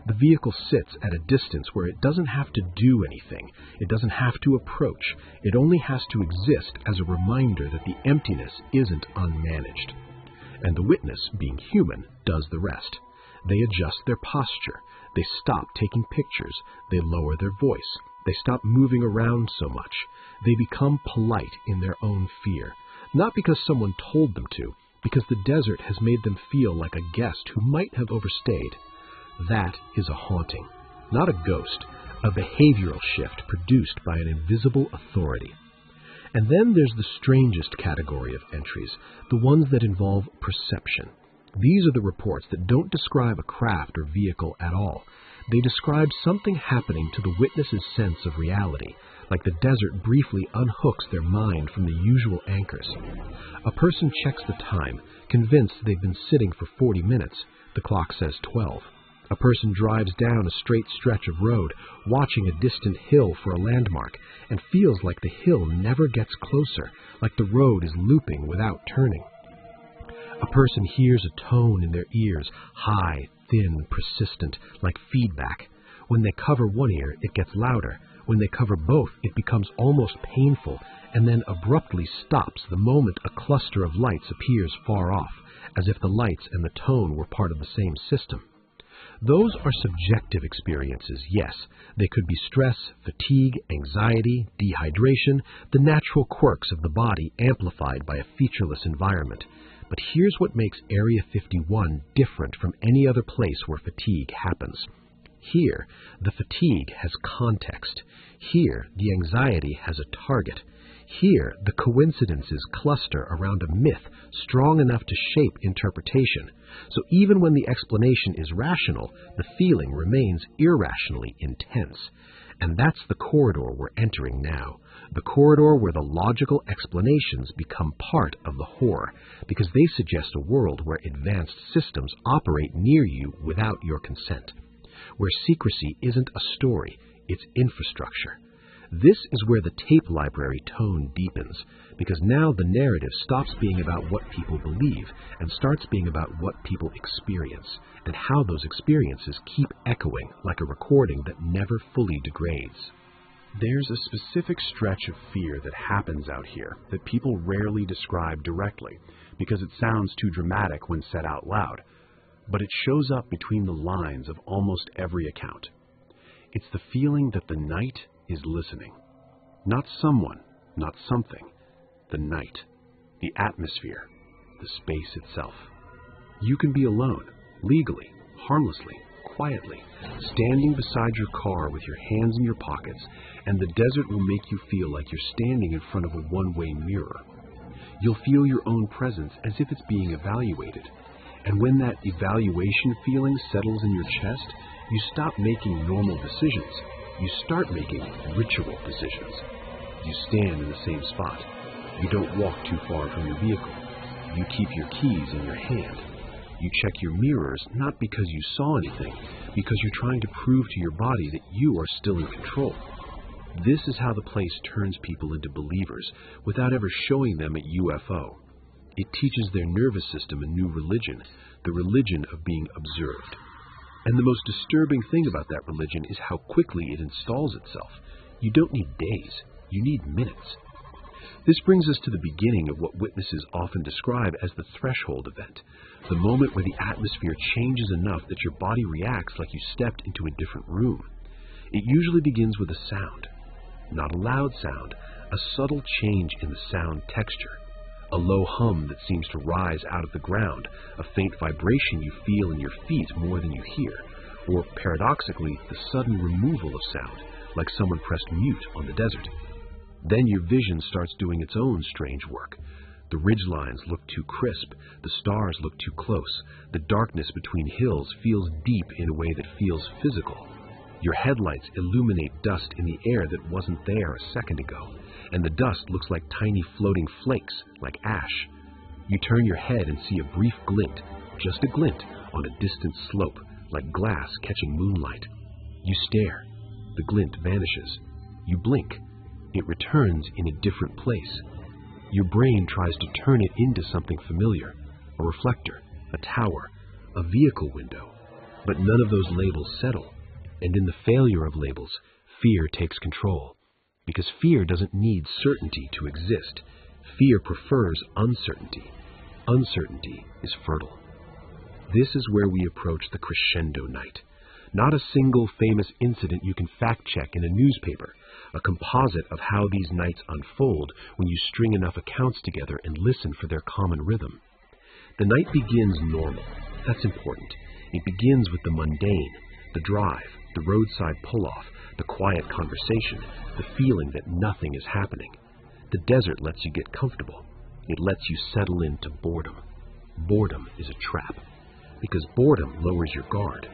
The vehicle sits at a distance where it doesn't have to do anything, it doesn't have to approach, it only has to exist as a reminder that the emptiness isn't unmanaged. And the witness, being human, does the rest. They adjust their posture, they stop taking pictures, they lower their voice, they stop moving around so much, they become polite in their own fear. Not because someone told them to, because the desert has made them feel like a guest who might have overstayed. That is a haunting, not a ghost, a behavioral shift produced by an invisible authority. And then there's the strangest category of entries, the ones that involve perception. These are the reports that don't describe a craft or vehicle at all. They describe something happening to the witness's sense of reality, like the desert briefly unhooks their mind from the usual anchors. A person checks the time, convinced they've been sitting for 40 minutes. The clock says 12. A person drives down a straight stretch of road, watching a distant hill for a landmark, and feels like the hill never gets closer, like the road is looping without turning. A person hears a tone in their ears, high, thin, persistent, like feedback. When they cover one ear, it gets louder. When they cover both, it becomes almost painful, and then abruptly stops the moment a cluster of lights appears far off, as if the lights and the tone were part of the same system. Those are subjective experiences, yes. They could be stress, fatigue, anxiety, dehydration, the natural quirks of the body amplified by a featureless environment. But here's what makes Area 51 different from any other place where fatigue happens. Here, the fatigue has context. Here, the anxiety has a target. Here, the coincidences cluster around a myth strong enough to shape interpretation. So even when the explanation is rational, the feeling remains irrationally intense. And that's the corridor we're entering now. The corridor where the logical explanations become part of the horror, because they suggest a world where advanced systems operate near you without your consent. Where secrecy isn't a story, it's infrastructure. This is where the tape library tone deepens, because now the narrative stops being about what people believe and starts being about what people experience, and how those experiences keep echoing like a recording that never fully degrades. There's a specific stretch of fear that happens out here that people rarely describe directly, because it sounds too dramatic when said out loud, but it shows up between the lines of almost every account. It's the feeling that the night is listening. Not someone, not something. The night, the atmosphere, the space itself. You can be alone, legally, harmlessly, quietly, standing beside your car with your hands in your pockets, and the desert will make you feel like you're standing in front of a one-way mirror. You'll feel your own presence as if it's being evaluated. And when that evaluation feeling settles in your chest, you stop making normal decisions. You start making ritual decisions. You stand in the same spot. You don't walk too far from your vehicle. You keep your keys in your hand. You check your mirrors not because you saw anything, because you're trying to prove to your body that you are still in control. This is how the place turns people into believers without ever showing them a UFO. It teaches their nervous system a new religion, the religion of being observed. And the most disturbing thing about that religion is how quickly it installs itself. You don't need days, you need minutes. This brings us to the beginning of what witnesses often describe as the threshold event, the moment where the atmosphere changes enough that your body reacts like you stepped into a different room. It usually begins with a sound, not a loud sound, a subtle change in the sound texture. A low hum that seems to rise out of the ground, a faint vibration you feel in your feet more than you hear, or paradoxically, the sudden removal of sound, like someone pressed mute on the desert. Then your vision starts doing its own strange work. The ridgelines look too crisp, the stars look too close, the darkness between hills feels deep in a way that feels physical. Your headlights illuminate dust in the air that wasn't there a second ago, and the dust looks like tiny floating flakes, like ash. You turn your head and see a brief glint, just a glint, on a distant slope, like glass catching moonlight. You stare. The glint vanishes. You blink. It returns in a different place. Your brain tries to turn it into something familiar, a reflector, a tower, a vehicle window. But none of those labels settle, and in the failure of labels, fear takes control. Because fear doesn't need certainty to exist. Fear prefers uncertainty. Uncertainty is fertile. This is where we approach the crescendo night. Not a single famous incident you can fact-check in a newspaper, a composite of how these nights unfold when you string enough accounts together and listen for their common rhythm. The night begins normal. That's important. It begins with the mundane, the drive, the roadside pull-off, the quiet conversation, the feeling that nothing is happening. The desert lets you get comfortable. It lets you settle into boredom. Boredom is a trap, because boredom lowers your guard.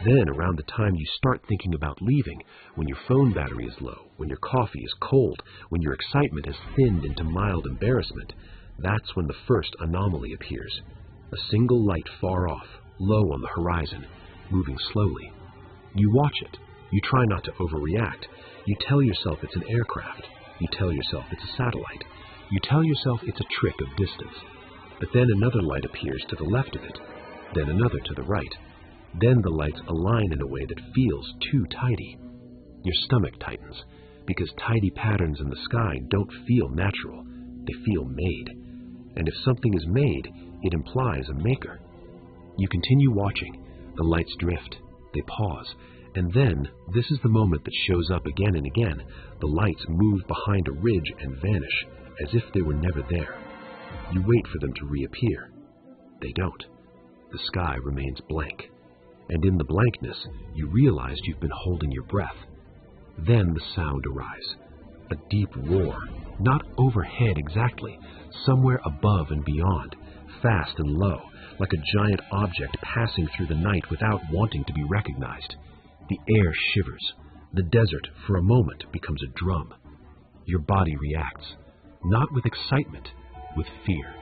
Then, around the time you start thinking about leaving, when your phone battery is low, when your coffee is cold, when your excitement has thinned into mild embarrassment, that's when the first anomaly appears. A single light far off, low on the horizon, moving slowly. You watch it. You try not to overreact. You tell yourself it's an aircraft. You tell yourself it's a satellite. You tell yourself it's a trick of distance. But then another light appears to the left of it, then another to the right. Then the lights align in a way that feels too tidy. Your stomach tightens, because tidy patterns in the sky don't feel natural. They feel made. And if something is made, it implies a maker. You continue watching. The lights drift. They pause. And then, this is the moment that shows up again and again. The lights move behind a ridge and vanish, as if they were never there. You wait for them to reappear. They don't. The sky remains blank. And in the blankness, you realize you've been holding your breath. Then the sound arrives. A deep roar. Not overhead exactly, somewhere above and beyond, fast and low, like a giant object passing through the night without wanting to be recognized. The air shivers. The desert, for a moment, becomes a drum. Your body reacts, not with excitement, with fear,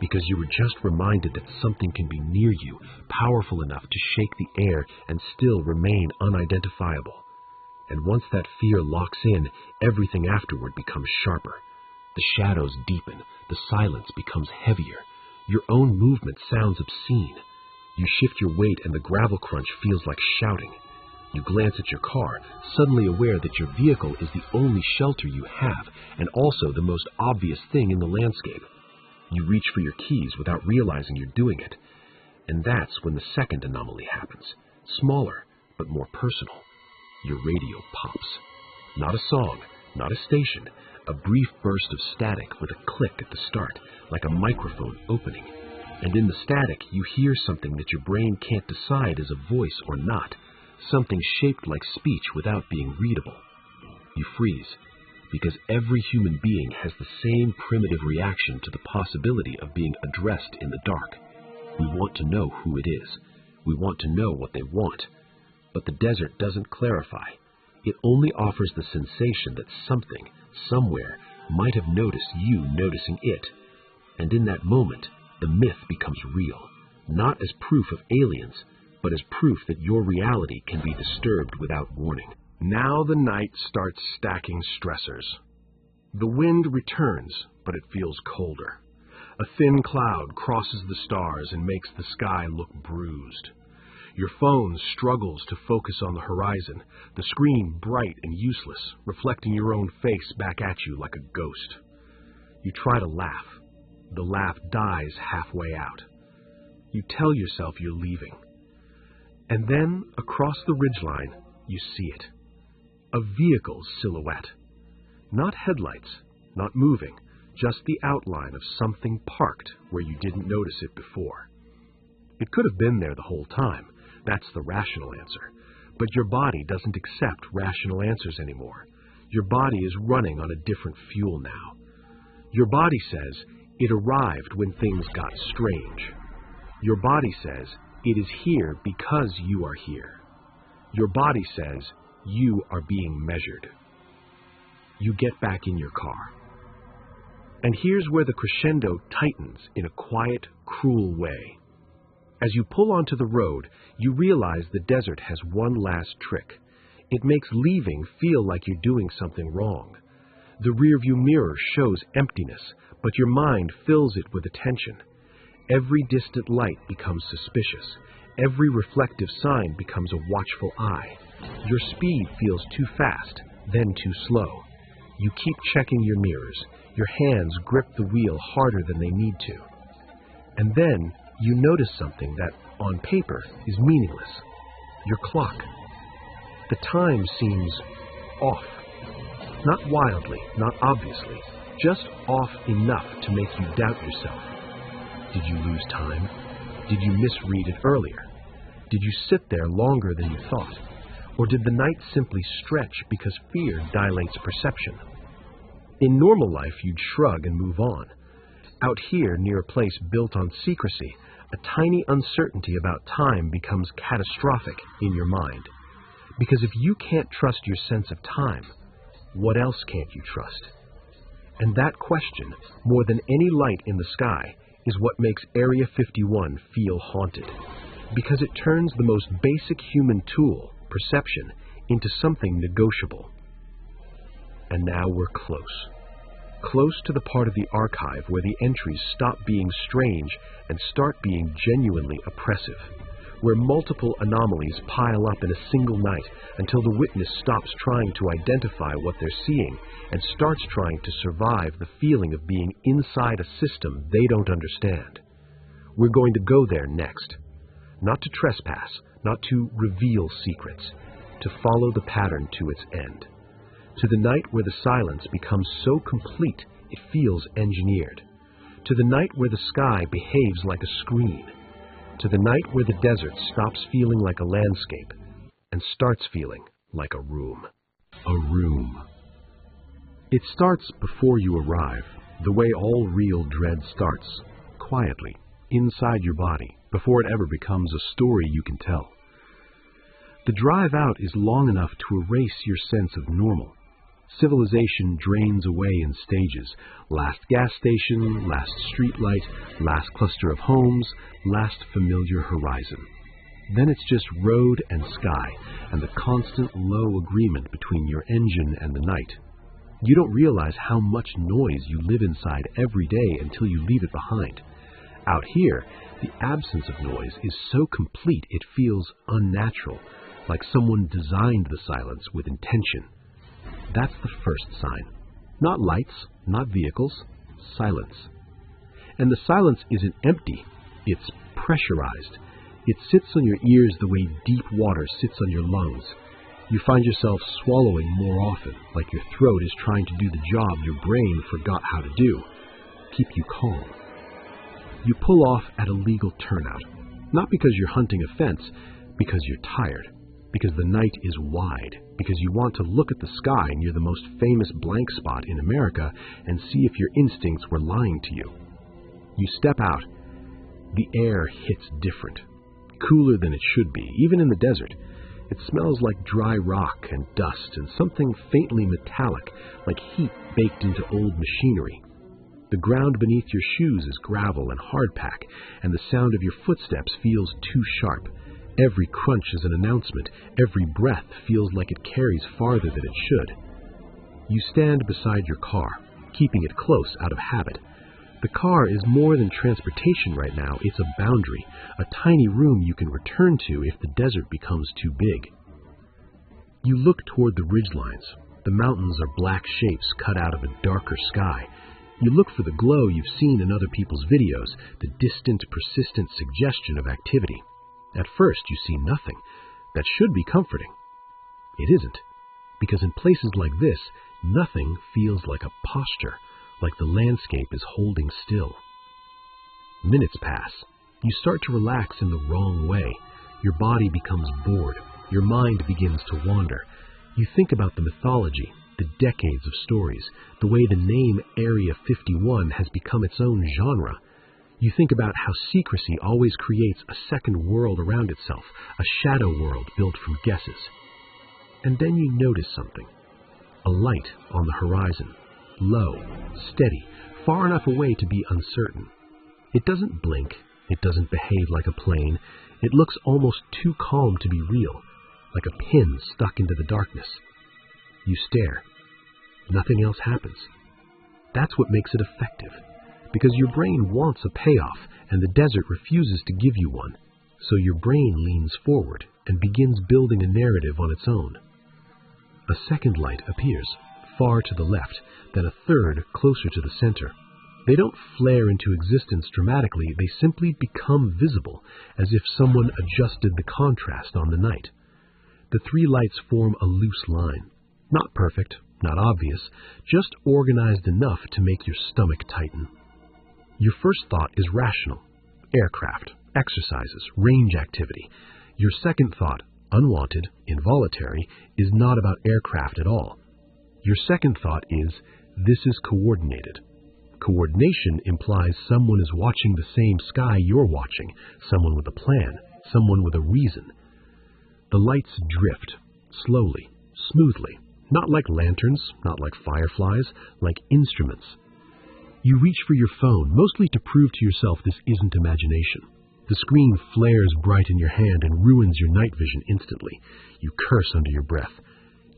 because you were just reminded that something can be near you, powerful enough to shake the air and still remain unidentifiable. And once that fear locks in, everything afterward becomes sharper. The shadows deepen, the silence becomes heavier. Your own movement sounds obscene. You shift your weight and the gravel crunch feels like shouting. You glance at your car, suddenly aware that your vehicle is the only shelter you have, and also the most obvious thing in the landscape. You reach for your keys without realizing you're doing it. And that's when the second anomaly happens. Smaller, but more personal. Your radio pops. Not a song, not a station, a brief burst of static with a click at the start, like a microphone opening. And in the static, you hear something that your brain can't decide is a voice or not, something shaped like speech without being readable. You freeze, because every human being has the same primitive reaction to the possibility of being addressed in the dark. We want to know who it is. We want to know what they want. But the desert doesn't clarify. It only offers the sensation that something, somewhere, might have noticed you noticing it. And in that moment, the myth becomes real, not as proof of aliens, but as proof that your reality can be disturbed without warning. Now the night starts stacking stressors. The wind returns, but it feels colder. A thin cloud crosses the stars and makes the sky look bruised. Your phone struggles to focus on the horizon, the screen bright and useless, reflecting your own face back at you like a ghost. You try to laugh. The laugh dies halfway out. You tell yourself you're leaving. And then, across the ridgeline, you see it. A vehicle's silhouette. Not headlights, not moving, just the outline of something parked where you didn't notice it before. It could have been there the whole time. That's the rational answer. But your body doesn't accept rational answers anymore. Your body is running on a different fuel now. Your body says it arrived when things got strange. Your body says it is here because you are here. Your body says you are being measured. You get back in your car. And here's where the crescendo tightens in a quiet, cruel way. As you pull onto the road, you realize the desert has one last trick. It makes leaving feel like you're doing something wrong. The rearview mirror shows emptiness, but your mind fills it with attention. Every distant light becomes suspicious. Every reflective sign becomes a watchful eye. Your speed feels too fast, then too slow. You keep checking your mirrors. Your hands grip the wheel harder than they need to. And then you notice something that, on paper, is meaningless. Your clock. The time seems off. Not wildly, not obviously, just off enough to make you doubt yourself. Did you lose time? Did you misread it earlier? Did you sit there longer than you thought? Or did the night simply stretch because fear dilates perception? In normal life, you'd shrug and move on. Out here, near a place built on secrecy, a tiny uncertainty about time becomes catastrophic in your mind. Because if you can't trust your sense of time, what else can't you trust? And that question, more than any light in the sky, is what makes Area 51 feel haunted. Because it turns the most basic human tool, perception, into something negotiable. And now we're close. Close to the part of the archive where the entries stop being strange and start being genuinely oppressive. Where multiple anomalies pile up in a single night until the witness stops trying to identify what they're seeing and starts trying to survive the feeling of being inside a system they don't understand. We're going to go there next. Not to trespass, not to reveal secrets, to follow the pattern to its end. To the night where the silence becomes so complete it feels engineered. To the night where the sky behaves like a screen. To the night where the desert stops feeling like a landscape and starts feeling like a room. A room. It starts before you arrive, the way all real dread starts, quietly, inside your body, before it ever becomes a story you can tell. The drive out is long enough to erase your sense of normal. Civilization drains away in stages. Last gas station, last street light, last cluster of homes, last familiar horizon. Then it's just road and sky, and the constant low agreement between your engine and the night. You don't realize how much noise you live inside every day until you leave it behind. Out here, the absence of noise is so complete it feels unnatural, like someone designed the silence with intention. That's the first sign. Not lights, not vehicles, silence. And the silence isn't empty, it's pressurized. It sits on your ears the way deep water sits on your lungs. You find yourself swallowing more often, like your throat is trying to do the job your brain forgot how to do. Keep you calm. You pull off at a legal turnout, not because you're hunting a fence, because you're tired, because the night is wide, because you want to look at the sky near the most famous blank spot in America and see if your instincts were lying to you. You step out. The air hits different, cooler than it should be, even in the desert. It smells like dry rock and dust and something faintly metallic, like heat baked into old machinery. The ground beneath your shoes is gravel and hardpack, and the sound of your footsteps feels too sharp. Every crunch is an announcement. Every breath feels like it carries farther than it should. You stand beside your car, keeping it close out of habit. The car is more than transportation right now. It's a boundary, a tiny room you can return to if the desert becomes too big. You look toward the ridgelines. The mountains are black shapes cut out of a darker sky. You look for the glow you've seen in other people's videos, the distant, persistent suggestion of activity. At first, you see nothing. That should be comforting. It isn't, because in places like this, nothing feels like a posture, like the landscape is holding still. Minutes pass. You start to relax in the wrong way. Your body becomes bored. Your mind begins to wander. You think about the mythology, the decades of stories, the way the name Area 51 has become its own genre. You think about how secrecy always creates a second world around itself, a shadow world built from guesses. And then you notice something. A light on the horizon. Low, steady, far enough away to be uncertain. It doesn't blink. It doesn't behave like a plane. It looks almost too calm to be real, like a pin stuck into the darkness. You stare. Nothing else happens. That's what makes it effective, because your brain wants a payoff, and the desert refuses to give you one. So your brain leans forward and begins building a narrative on its own. A second light appears, far to the left, then a third closer to the center. They don't flare into existence dramatically, they simply become visible, as if someone adjusted the contrast on the night. The three lights form a loose line. Not perfect, not obvious, just organized enough to make your stomach tighten. Your first thought is rational. Aircraft, exercises, range activity. Your second thought, unwanted, involuntary, is not about aircraft at all. Your second thought is, this is coordinated. Coordination implies someone is watching the same sky you're watching, someone with a plan, someone with a reason. The lights drift, slowly, smoothly, not like lanterns, not like fireflies, like instruments. You reach for your phone, mostly to prove to yourself this isn't imagination. The screen flares bright in your hand and ruins your night vision instantly. You curse under your breath.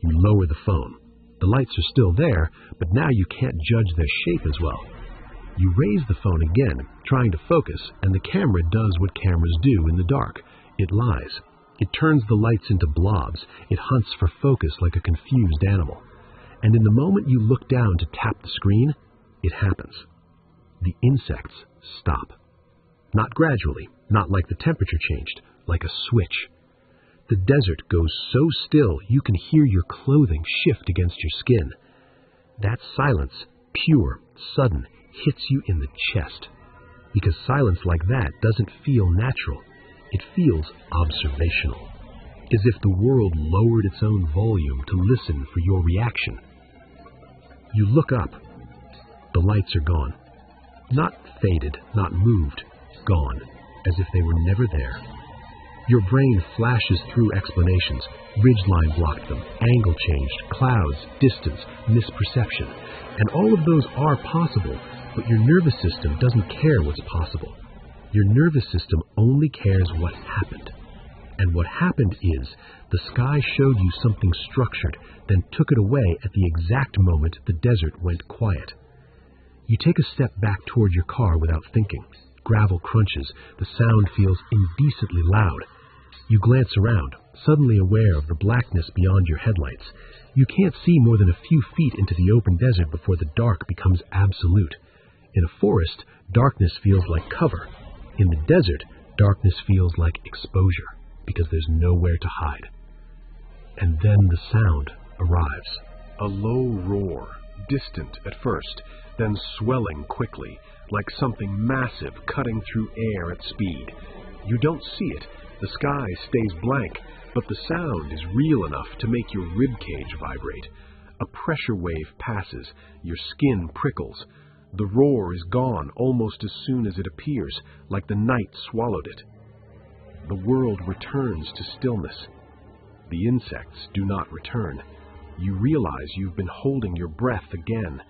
You lower the phone. The lights are still there, but now you can't judge their shape as well. You raise the phone again, trying to focus, and the camera does what cameras do in the dark. It lies. It turns the lights into blobs. It hunts for focus like a confused animal. And in the moment you look down to tap the screen, it happens. The insects stop. Not gradually, not like the temperature changed, like a switch. The desert goes so still you can hear your clothing shift against your skin. That silence, pure, sudden, hits you in the chest. Because silence like that doesn't feel natural. It feels observational. As if the world lowered its own volume to listen for your reaction. You look up. The lights are gone. Not faded, not moved. Gone, as if they were never there. Your brain flashes through explanations. Ridgeline blocked them, angle changed, clouds, distance, misperception. And all of those are possible, but your nervous system doesn't care what's possible. Your nervous system only cares what happened. And what happened is, the sky showed you something structured, then took it away at the exact moment the desert went quiet. You take a step back toward your car without thinking. Gravel crunches, the sound feels indecently loud. You glance around, suddenly aware of the blackness beyond your headlights. You can't see more than a few feet into the open desert before the dark becomes absolute. In a forest, darkness feels like cover. In the desert, darkness feels like exposure, because there's nowhere to hide. And then the sound arrives. A low roar, distant at first, then swelling quickly, like something massive cutting through air at speed. You don't see it, the sky stays blank, but the sound is real enough to make your ribcage vibrate. A pressure wave passes, your skin prickles. The roar is gone almost as soon as it appears, like the night swallowed it. The world returns to stillness. The insects do not return. You realize you've been holding your breath again.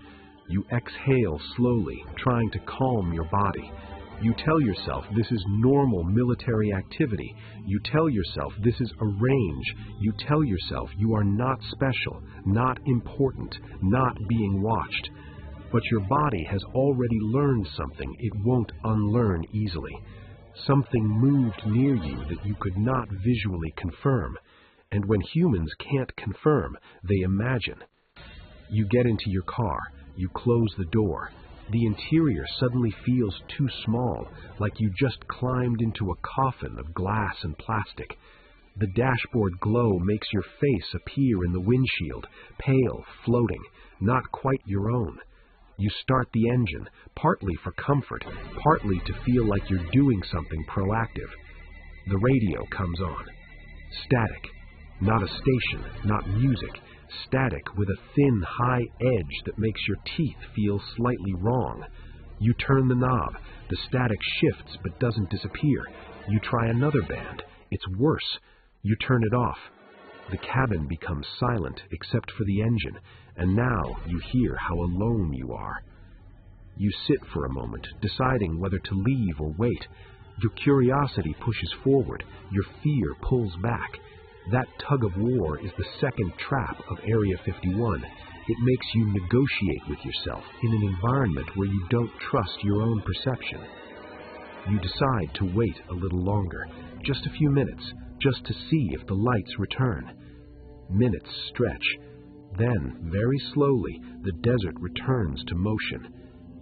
You exhale slowly, trying to calm your body. You tell yourself this is normal military activity. You tell yourself this is a range. You tell yourself you are not special, not important, not being watched. But your body has already learned something it won't unlearn easily. Something moved near you that you could not visually confirm. And when humans can't confirm, they imagine. You get into your car. You close the door. The interior suddenly feels too small, like you just climbed into a coffin of glass and plastic. The dashboard glow makes your face appear in the windshield, pale, floating, not quite your own. You start the engine, partly for comfort, partly to feel like you're doing something proactive. The radio comes on. Static. Not a station, not music. Static with a thin, high edge that makes your teeth feel slightly wrong. You turn the knob. The static shifts but doesn't disappear. You try another band. It's worse. You turn it off. The cabin becomes silent except for the engine, and now you hear how alone you are. You sit for a moment, deciding whether to leave or wait. Your curiosity pushes forward. Your fear pulls back. That tug of war is the second trap of Area 51. It makes you negotiate with yourself in an environment where you don't trust your own perception. You decide to wait a little longer, just a few minutes, just to see if the lights return. Minutes stretch. Then, very slowly, the desert returns to motion.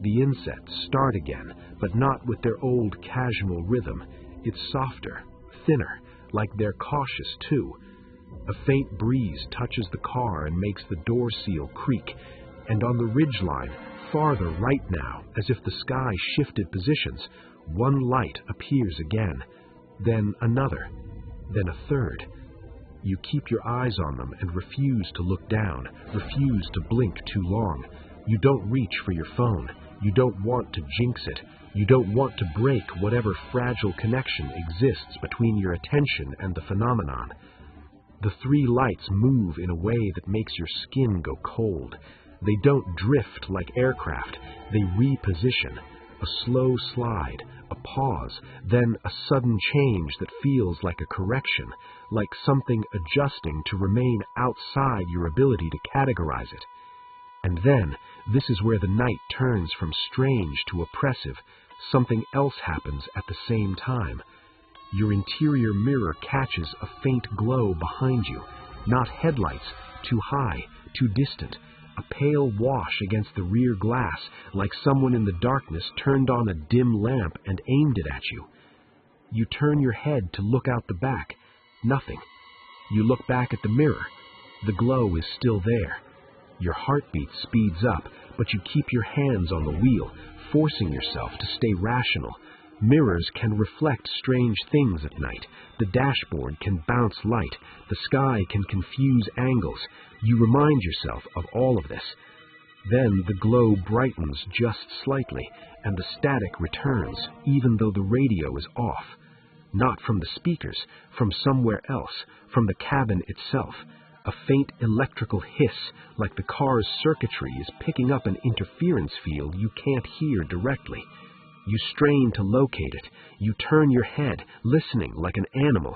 The insects start again, but not with their old casual rhythm. It's softer, thinner, like they're cautious too. A faint breeze touches the car and makes the door seal creak, and on the ridgeline, farther right now, as if the sky shifted positions, one light appears again, then another, then a third. You keep your eyes on them and refuse to look down, refuse to blink too long. You don't reach for your phone. You don't want to jinx it. You don't want to break whatever fragile connection exists between your attention and the phenomenon. The three lights move in a way that makes your skin go cold. They don't drift like aircraft. They reposition. A slow slide, a pause, then a sudden change that feels like a correction, like something adjusting to remain outside your ability to categorize it. And then, this is where the night turns from strange to oppressive. Something else happens at the same time. Your interior mirror catches a faint glow behind you. Not headlights, too high, too distant. a pale wash against the rear glass, like someone in the darkness turned on a dim lamp and aimed it at you. You turn your head to look out the back. Nothing. You look back at the mirror. The glow is still there. Your heartbeat speeds up, but you keep your hands on the wheel, forcing yourself to stay rational. Mirrors can reflect strange things at night. The dashboard can bounce light. The sky can confuse angles. You remind yourself of all of this. Then the glow brightens just slightly, and the static returns, even though the radio is off. Not from the speakers, from somewhere else, from the cabin itself. A faint electrical hiss, like the car's circuitry is picking up an interference field you can't hear directly. You strain to locate it. You turn your head, listening like an animal.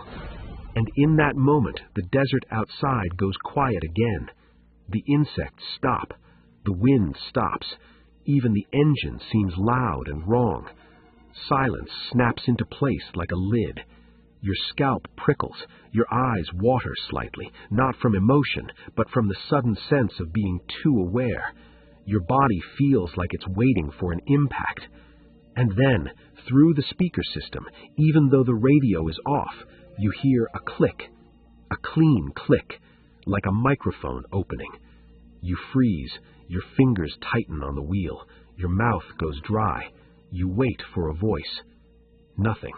And in that moment, the desert outside goes quiet again. The insects stop. The wind stops. Even the engine seems loud and wrong. Silence snaps into place like a lid. Your scalp prickles. Your eyes water slightly, not from emotion, but from the sudden sense of being too aware. Your body feels like it's waiting for an impact. And then, through the speaker system, even though the radio is off, you hear a click, a clean click, like a microphone opening. You freeze, your fingers tighten on the wheel, your mouth goes dry. You wait for a voice. Nothing.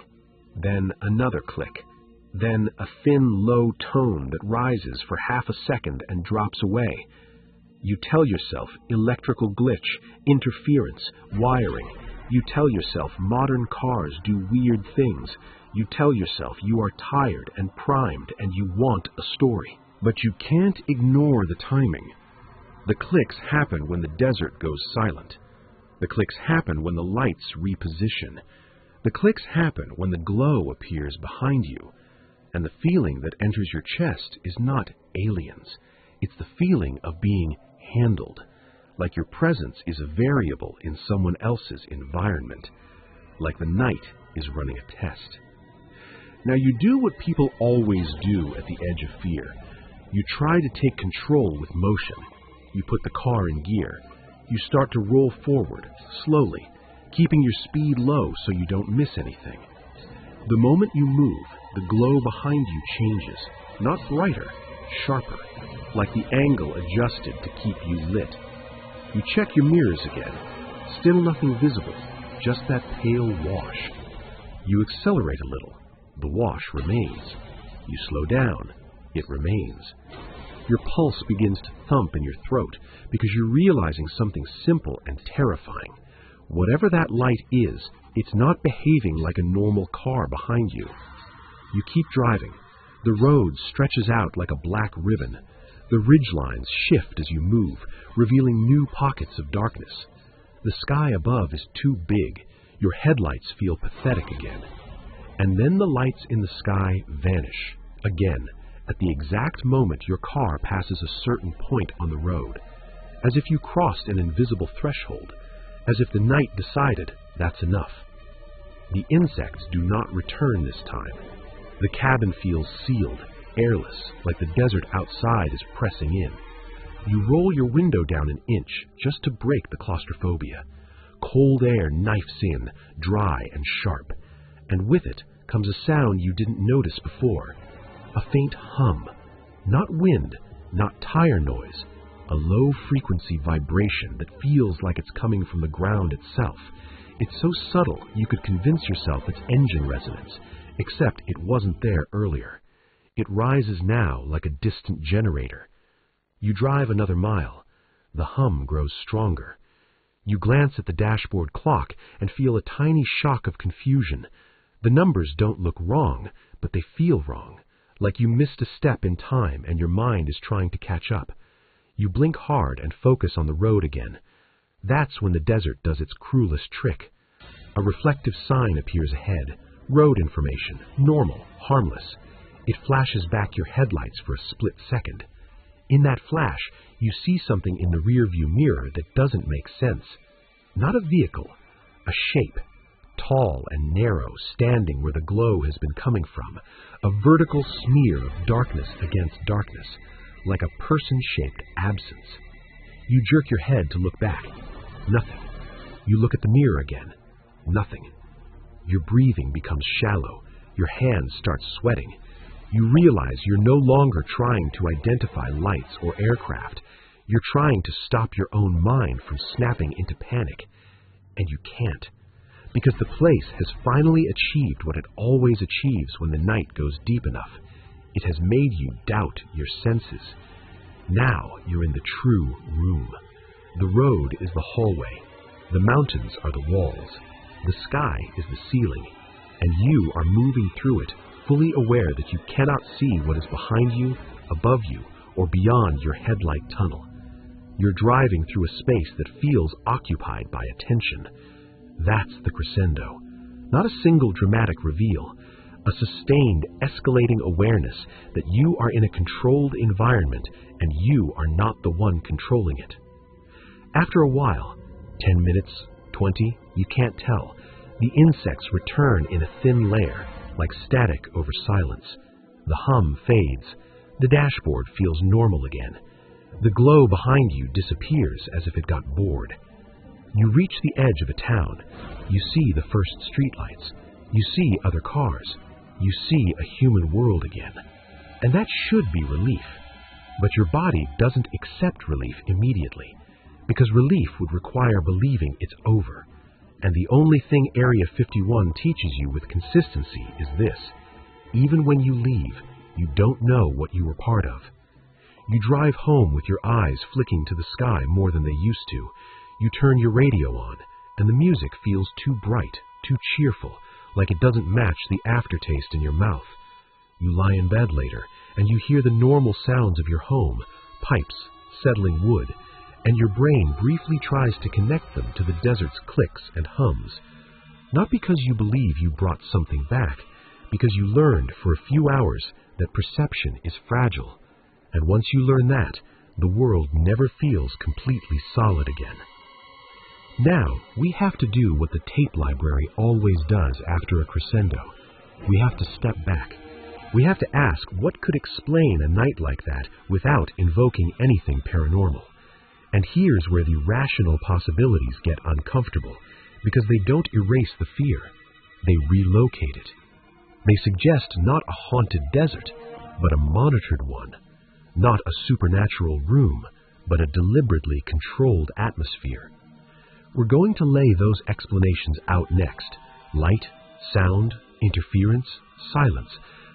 Then another click. Then a thin, low tone that rises for half a second and drops away. You tell yourself electrical glitch, interference, wiring. You tell yourself modern cars do weird things. You tell yourself you are tired and primed and you want a story. But you can't ignore the timing. The clicks happen when the desert goes silent. The clicks happen when the lights reposition. The clicks happen when the glow appears behind you. And the feeling that enters your chest is not aliens. It's the feeling of being handled. Like your presence is a variable in someone else's environment, like the night is running a test. Now you do what people always do at the edge of fear. You try to take control with motion. You put the car in gear. You start to roll forward, slowly, keeping your speed low so you don't miss anything. The moment you move, the glow behind you changes, not brighter, sharper, like the angle adjusted to keep you lit. You check your mirrors again. Still nothing visible, just that pale wash. You accelerate a little. The wash remains. You slow down. It remains. Your pulse begins to thump in your throat because you're realizing something simple and terrifying. Whatever that light is, it's not behaving like a normal car behind you. You keep driving. The road stretches out like a black ribbon. The ridgelines shift as you move, revealing new pockets of darkness. The sky above is too big. Your headlights feel pathetic again. And then the lights in the sky vanish, again, at the exact moment your car passes a certain point on the road, as if you crossed an invisible threshold, as if the night decided that's enough. The insects do not return this time. The cabin feels sealed, airless, like the desert outside is pressing in. You roll your window down an inch just to break the claustrophobia. Cold air knifes in, dry and sharp, and with it comes a sound you didn't notice before. A faint hum, not wind, not tire noise, a low-frequency vibration that feels like it's coming from the ground itself. It's so subtle you could convince yourself it's engine resonance, except it wasn't there earlier. It rises now like a distant generator. You drive another mile. The hum grows stronger. You glance at the dashboard clock and feel a tiny shock of confusion. The numbers don't look wrong, but they feel wrong, like you missed a step in time and your mind is trying to catch up. You blink hard and focus on the road again. That's when the desert does its cruelest trick. A reflective sign appears ahead. Road information, normal, harmless. It flashes back your headlights for a split second. In that flash, you see something in the rearview mirror that doesn't make sense. Not a vehicle, a shape, tall and narrow, standing where the glow has been coming from, a vertical smear of darkness against darkness, like a person-shaped absence. You jerk your head to look back. Nothing. You look at the mirror again. Nothing. Your breathing becomes shallow. Your hands start sweating. You realize you're no longer trying to identify lights or aircraft. You're trying to stop your own mind from snapping into panic. And you can't. Because the place has finally achieved what it always achieves when the night goes deep enough. It has made you doubt your senses. Now you're in the true room. The road is the hallway. The mountains are the walls. The sky is the ceiling. And you are moving through it, fully aware that you cannot see what is behind you, above you, or beyond your headlight tunnel. You're driving through a space that feels occupied by attention. That's the crescendo. Not a single dramatic reveal. A sustained, escalating awareness that you are in a controlled environment and you are not the one controlling it. After a while, 10 minutes, 20, you can't tell, the insects return in a thin layer, like static over silence. The hum fades. The dashboard feels normal again. The glow behind you disappears as if it got bored. You reach the edge of a town. You see the first streetlights. You see other cars. You see a human world again. And that should be relief. But your body doesn't accept relief immediately, because relief would require believing it's over. And the only thing Area 51 teaches you with consistency is this: even when you leave, you don't know what you were part of. You drive home with your eyes flicking to the sky more than they used to. You turn your radio on, and the music feels too bright, too cheerful, like it doesn't match the aftertaste in your mouth. You lie in bed later, and you hear the normal sounds of your home, pipes, settling wood, and your brain briefly tries to connect them to the desert's clicks and hums. Not because you believe you brought something back, because you learned for a few hours that perception is fragile. And once you learn that, the world never feels completely solid again. Now, we have to do what the tape library always does after a crescendo. We have to step back. We have to ask what could explain a night like that without invoking anything paranormal. And here's where the rational possibilities get uncomfortable, because they don't erase the fear. They relocate it. They suggest not a haunted desert, but a monitored one. Not a supernatural room, but a deliberately controlled atmosphere. We're going to lay those explanations out next. Light, sound, interference, silence,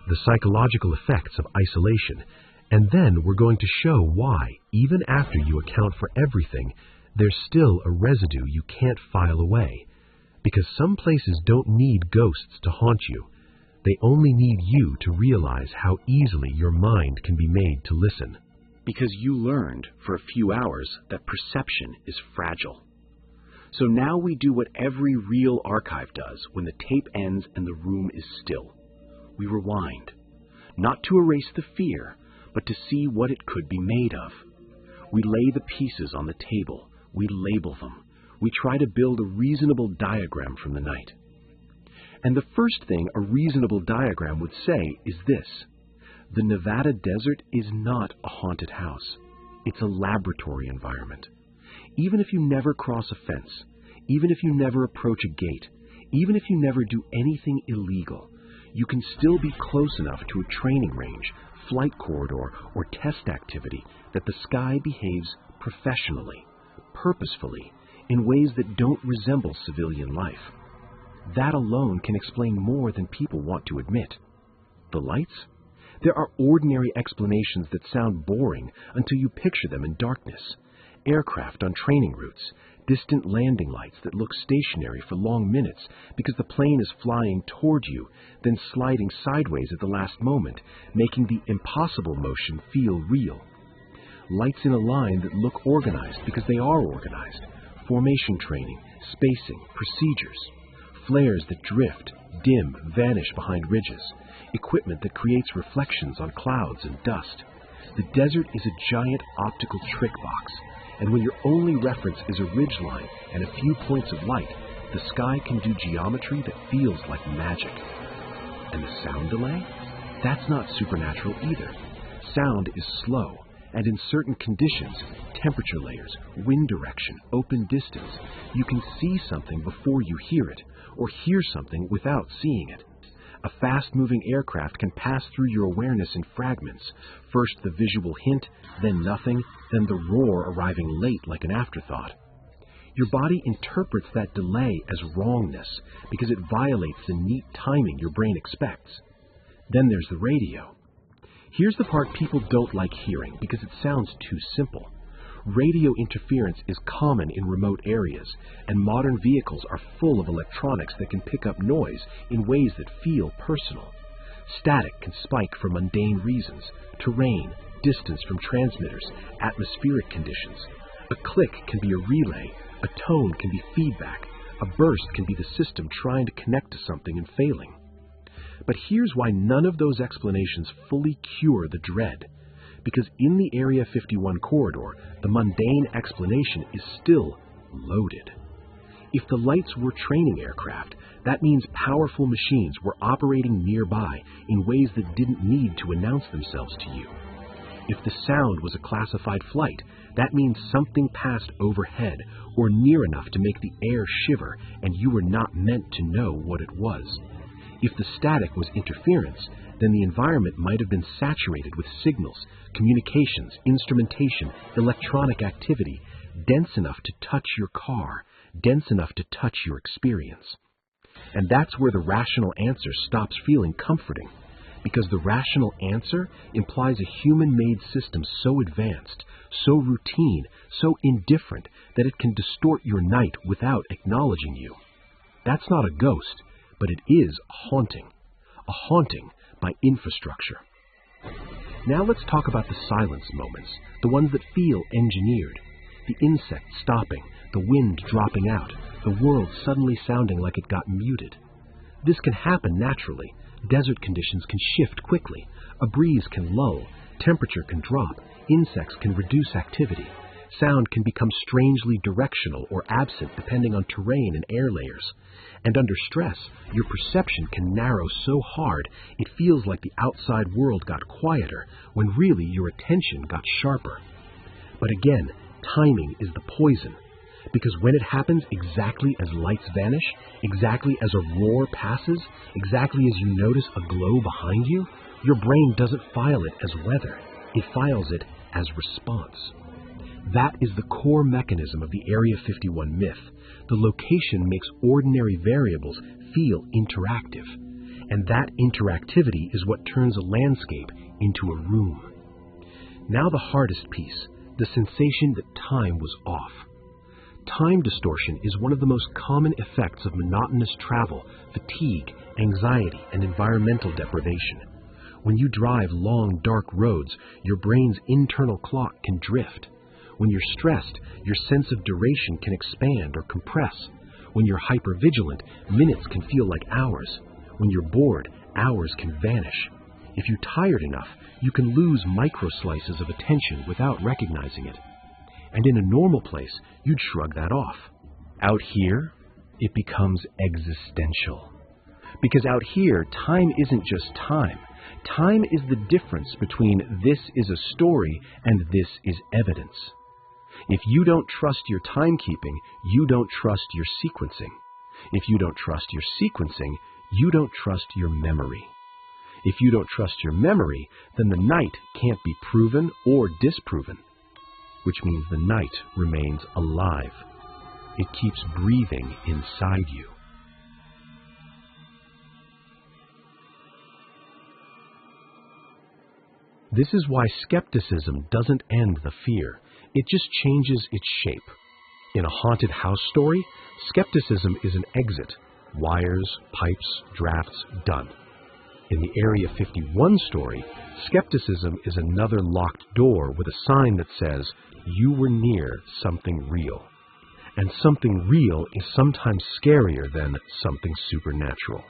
the psychological effects of isolation. And then we're going to show why, even after you account for everything, there's still a residue you can't file away. Because some places don't need ghosts to haunt you. They only need you to realize how easily your mind can be made to listen. Because you learned for a few hours that perception is fragile. So now we do what every real archive does when the tape ends and the room is still. We rewind. Not to erase the fear, but to see what it could be made of. We lay the pieces on the table. We label them. We try to build a reasonable diagram from the night. And the first thing a reasonable diagram would say is this: the Nevada desert is not a haunted house. It's a laboratory environment. Even if you never cross a fence, even if you never approach a gate, even if you never do anything illegal, you can still be close enough to a training range, flight corridor, or test activity that the sky behaves professionally, purposefully, in ways that don't resemble civilian life. That alone can explain more than people want to admit. The lights? There are ordinary explanations that sound boring until you picture them in darkness. Aircraft on training routes, distant landing lights that look stationary for long minutes because the plane is flying toward you, then sliding sideways at the last moment, making the impossible motion feel real. Lights in a line that look organized because they are organized. Formation training, spacing, procedures. Flares that drift, dim, vanish behind ridges. Equipment that creates reflections on clouds and dust. The desert is a giant optical trick box, and when your only reference is a ridgeline and a few points of light, the sky can do geometry that feels like magic. And the sound delay? That's not supernatural either. Sound is slow, And in certain conditions, temperature layers, wind direction, open distance, you can see something before you hear it, or hear something without seeing it. A fast-moving aircraft can pass through your awareness in fragments. First the visual hint, then nothing, then the roar arriving late like an afterthought. Your body interprets that delay as wrongness because it violates the neat timing your brain expects. Then there's the radio. Here's the part people don't like hearing because it sounds too simple. Radio interference is common in remote areas, and modern vehicles are full of electronics that can pick up noise in ways that feel personal. Static can spike for mundane reasons: terrain, distance from transmitters, atmospheric conditions. A click can be a relay, a tone can be feedback, a burst can be the system trying to connect to something and failing. But here's why none of those explanations fully cure the dread. Because in the Area 51 corridor, the mundane explanation is still loaded. If the lights were training aircraft, that means powerful machines were operating nearby in ways that didn't need to announce themselves to you. If the sound was a classified flight, that means something passed overhead or near enough to make the air shiver, and you were not meant to know what it was. If the static was interference, then the environment might have been saturated with signals, communications, instrumentation, electronic activity, dense enough to touch your car, dense enough to touch your experience. And that's where the rational answer stops feeling comforting, because the rational answer implies a human-made system so advanced, so routine, so indifferent that it can distort your night without acknowledging you. That's not a ghost, but it is a haunting by infrastructure. Now let's talk about the silence moments, the ones that feel engineered. The insect stopping, the wind dropping out, the world suddenly sounding like it got muted. This can happen naturally. Desert conditions can shift quickly. A breeze can lull. Temperature can drop. Insects can reduce activity. Sound can become strangely directional or absent depending on terrain and air layers. And under stress, your perception can narrow so hard it feels like the outside world got quieter when really your attention got sharper. But again, timing is the poison. Because when it happens exactly as lights vanish, exactly as a roar passes, exactly as you notice a glow behind you, your brain doesn't file it as weather. It files it as response. That is the core mechanism of the Area 51 myth. The location makes ordinary variables feel interactive. And that interactivity is what turns a landscape into a room. Now the hardest piece, the sensation that time was off. Time distortion is one of the most common effects of monotonous travel, fatigue, anxiety, and environmental deprivation. When you drive long, dark roads, your brain's internal clock can drift. When you're stressed, your sense of duration can expand or compress. When you're hypervigilant, minutes can feel like hours. When you're bored, hours can vanish. If you're tired enough, you can lose micro-slices of attention without recognizing it. And in a normal place, you'd shrug that off. Out here, it becomes existential. Because out here, time isn't just time. Time is the difference between this is a story and this is evidence. If you don't trust your timekeeping, you don't trust your sequencing. If you don't trust your sequencing, you don't trust your memory. If you don't trust your memory, then the night can't be proven or disproven, which means the night remains alive. It keeps breathing inside you. This is why skepticism doesn't end the fear. It just changes its shape. In a haunted house story, skepticism is an exit. Wires, pipes, drafts, done. In the Area 51 story, skepticism is another locked door with a sign that says, you were near something real. And something real is sometimes scarier than something supernatural.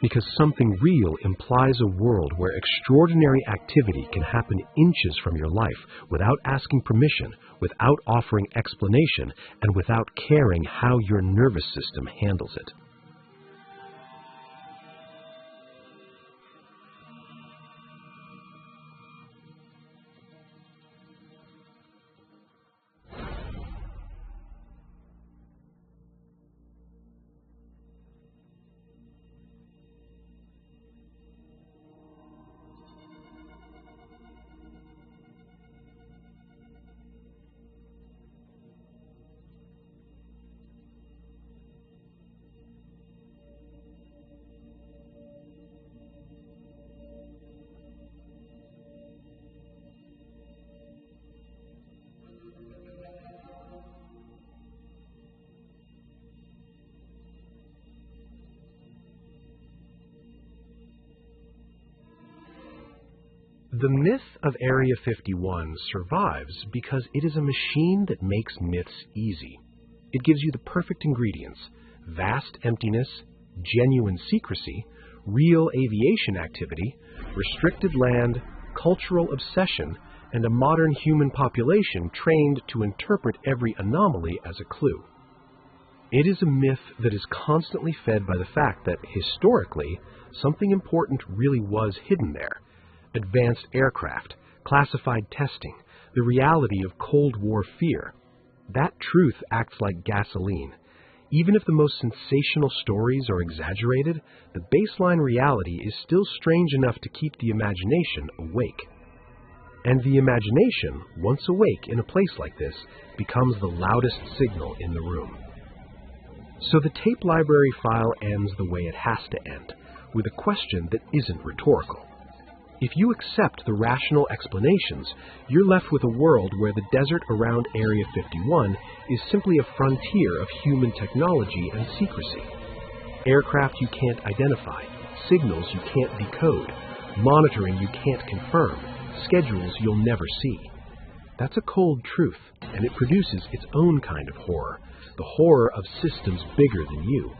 Because something real implies a world where extraordinary activity can happen inches from your life without asking permission, without offering explanation, and without caring how your nervous system handles it. The myth of Area 51 survives because it is a machine that makes myths easy. It gives you the perfect ingredients: vast emptiness, genuine secrecy, real aviation activity, restricted land, cultural obsession, and a modern human population trained to interpret every anomaly as a clue. It is a myth that is constantly fed by the fact that, historically, something important really was hidden there. Advanced aircraft, classified testing, the reality of Cold War fear. That truth acts like gasoline. Even if the most sensational stories are exaggerated, the baseline reality is still strange enough to keep the imagination awake. And the imagination, once awake in a place like this, becomes the loudest signal in the room. So the tape library file ends the way it has to end, with a question that isn't rhetorical. If you accept the rational explanations, you're left with a world where the desert around Area 51 is simply a frontier of human technology and secrecy. Aircraft you can't identify, signals you can't decode, monitoring you can't confirm, schedules you'll never see. That's a cold truth, and it produces its own kind of horror, the horror of systems bigger than you.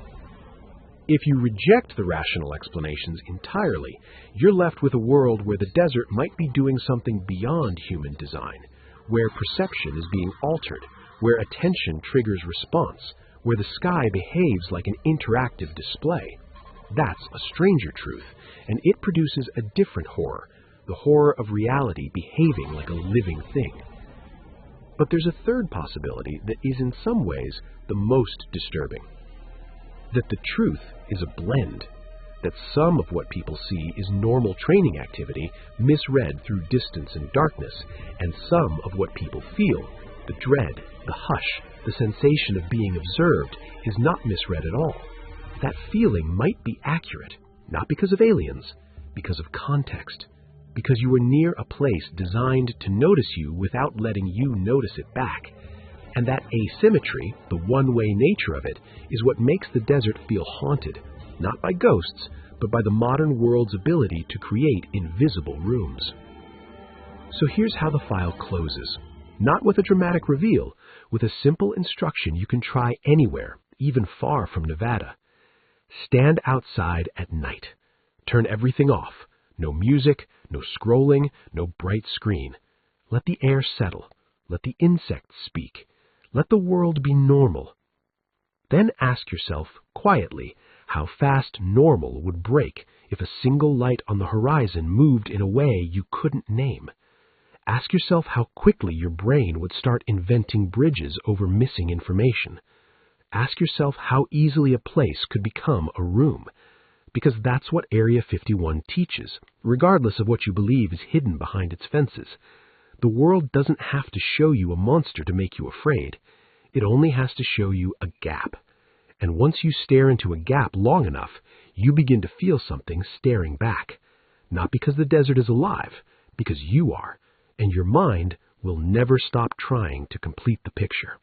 If you reject the rational explanations entirely, you're left with a world where the desert might be doing something beyond human design, where perception is being altered, where attention triggers response, where the sky behaves like an interactive display. That's a stranger truth, and it produces a different horror, the horror of reality behaving like a living thing. But there's a third possibility that is in some ways the most disturbing. That the truth is a blend, that some of what people see is normal training activity misread through distance and darkness, and some of what people feel, the dread, the hush, the sensation of being observed, is not misread at all. That feeling might be accurate, not because of aliens, because of context, because you were near a place designed to notice you without letting you notice it back. And that asymmetry, the one-way nature of it, is what makes the desert feel haunted, not by ghosts, but by the modern world's ability to create invisible rooms. So here's how the file closes. Not with a dramatic reveal, with a simple instruction you can try anywhere, even far from Nevada. Stand outside at night. Turn everything off. No music, no scrolling, no bright screen. Let the air settle. Let the insects speak. Let the world be normal. Then ask yourself, quietly, how fast normal would break if a single light on the horizon moved in a way you couldn't name. Ask yourself how quickly your brain would start inventing bridges over missing information. Ask yourself how easily a place could become a room, because that's what Area 51 teaches, regardless of what you believe is hidden behind its fences. The world doesn't have to show you a monster to make you afraid. It only has to show you a gap. And once you stare into a gap long enough, you begin to feel something staring back. Not because the desert is alive, because you are, and your mind will never stop trying to complete the picture.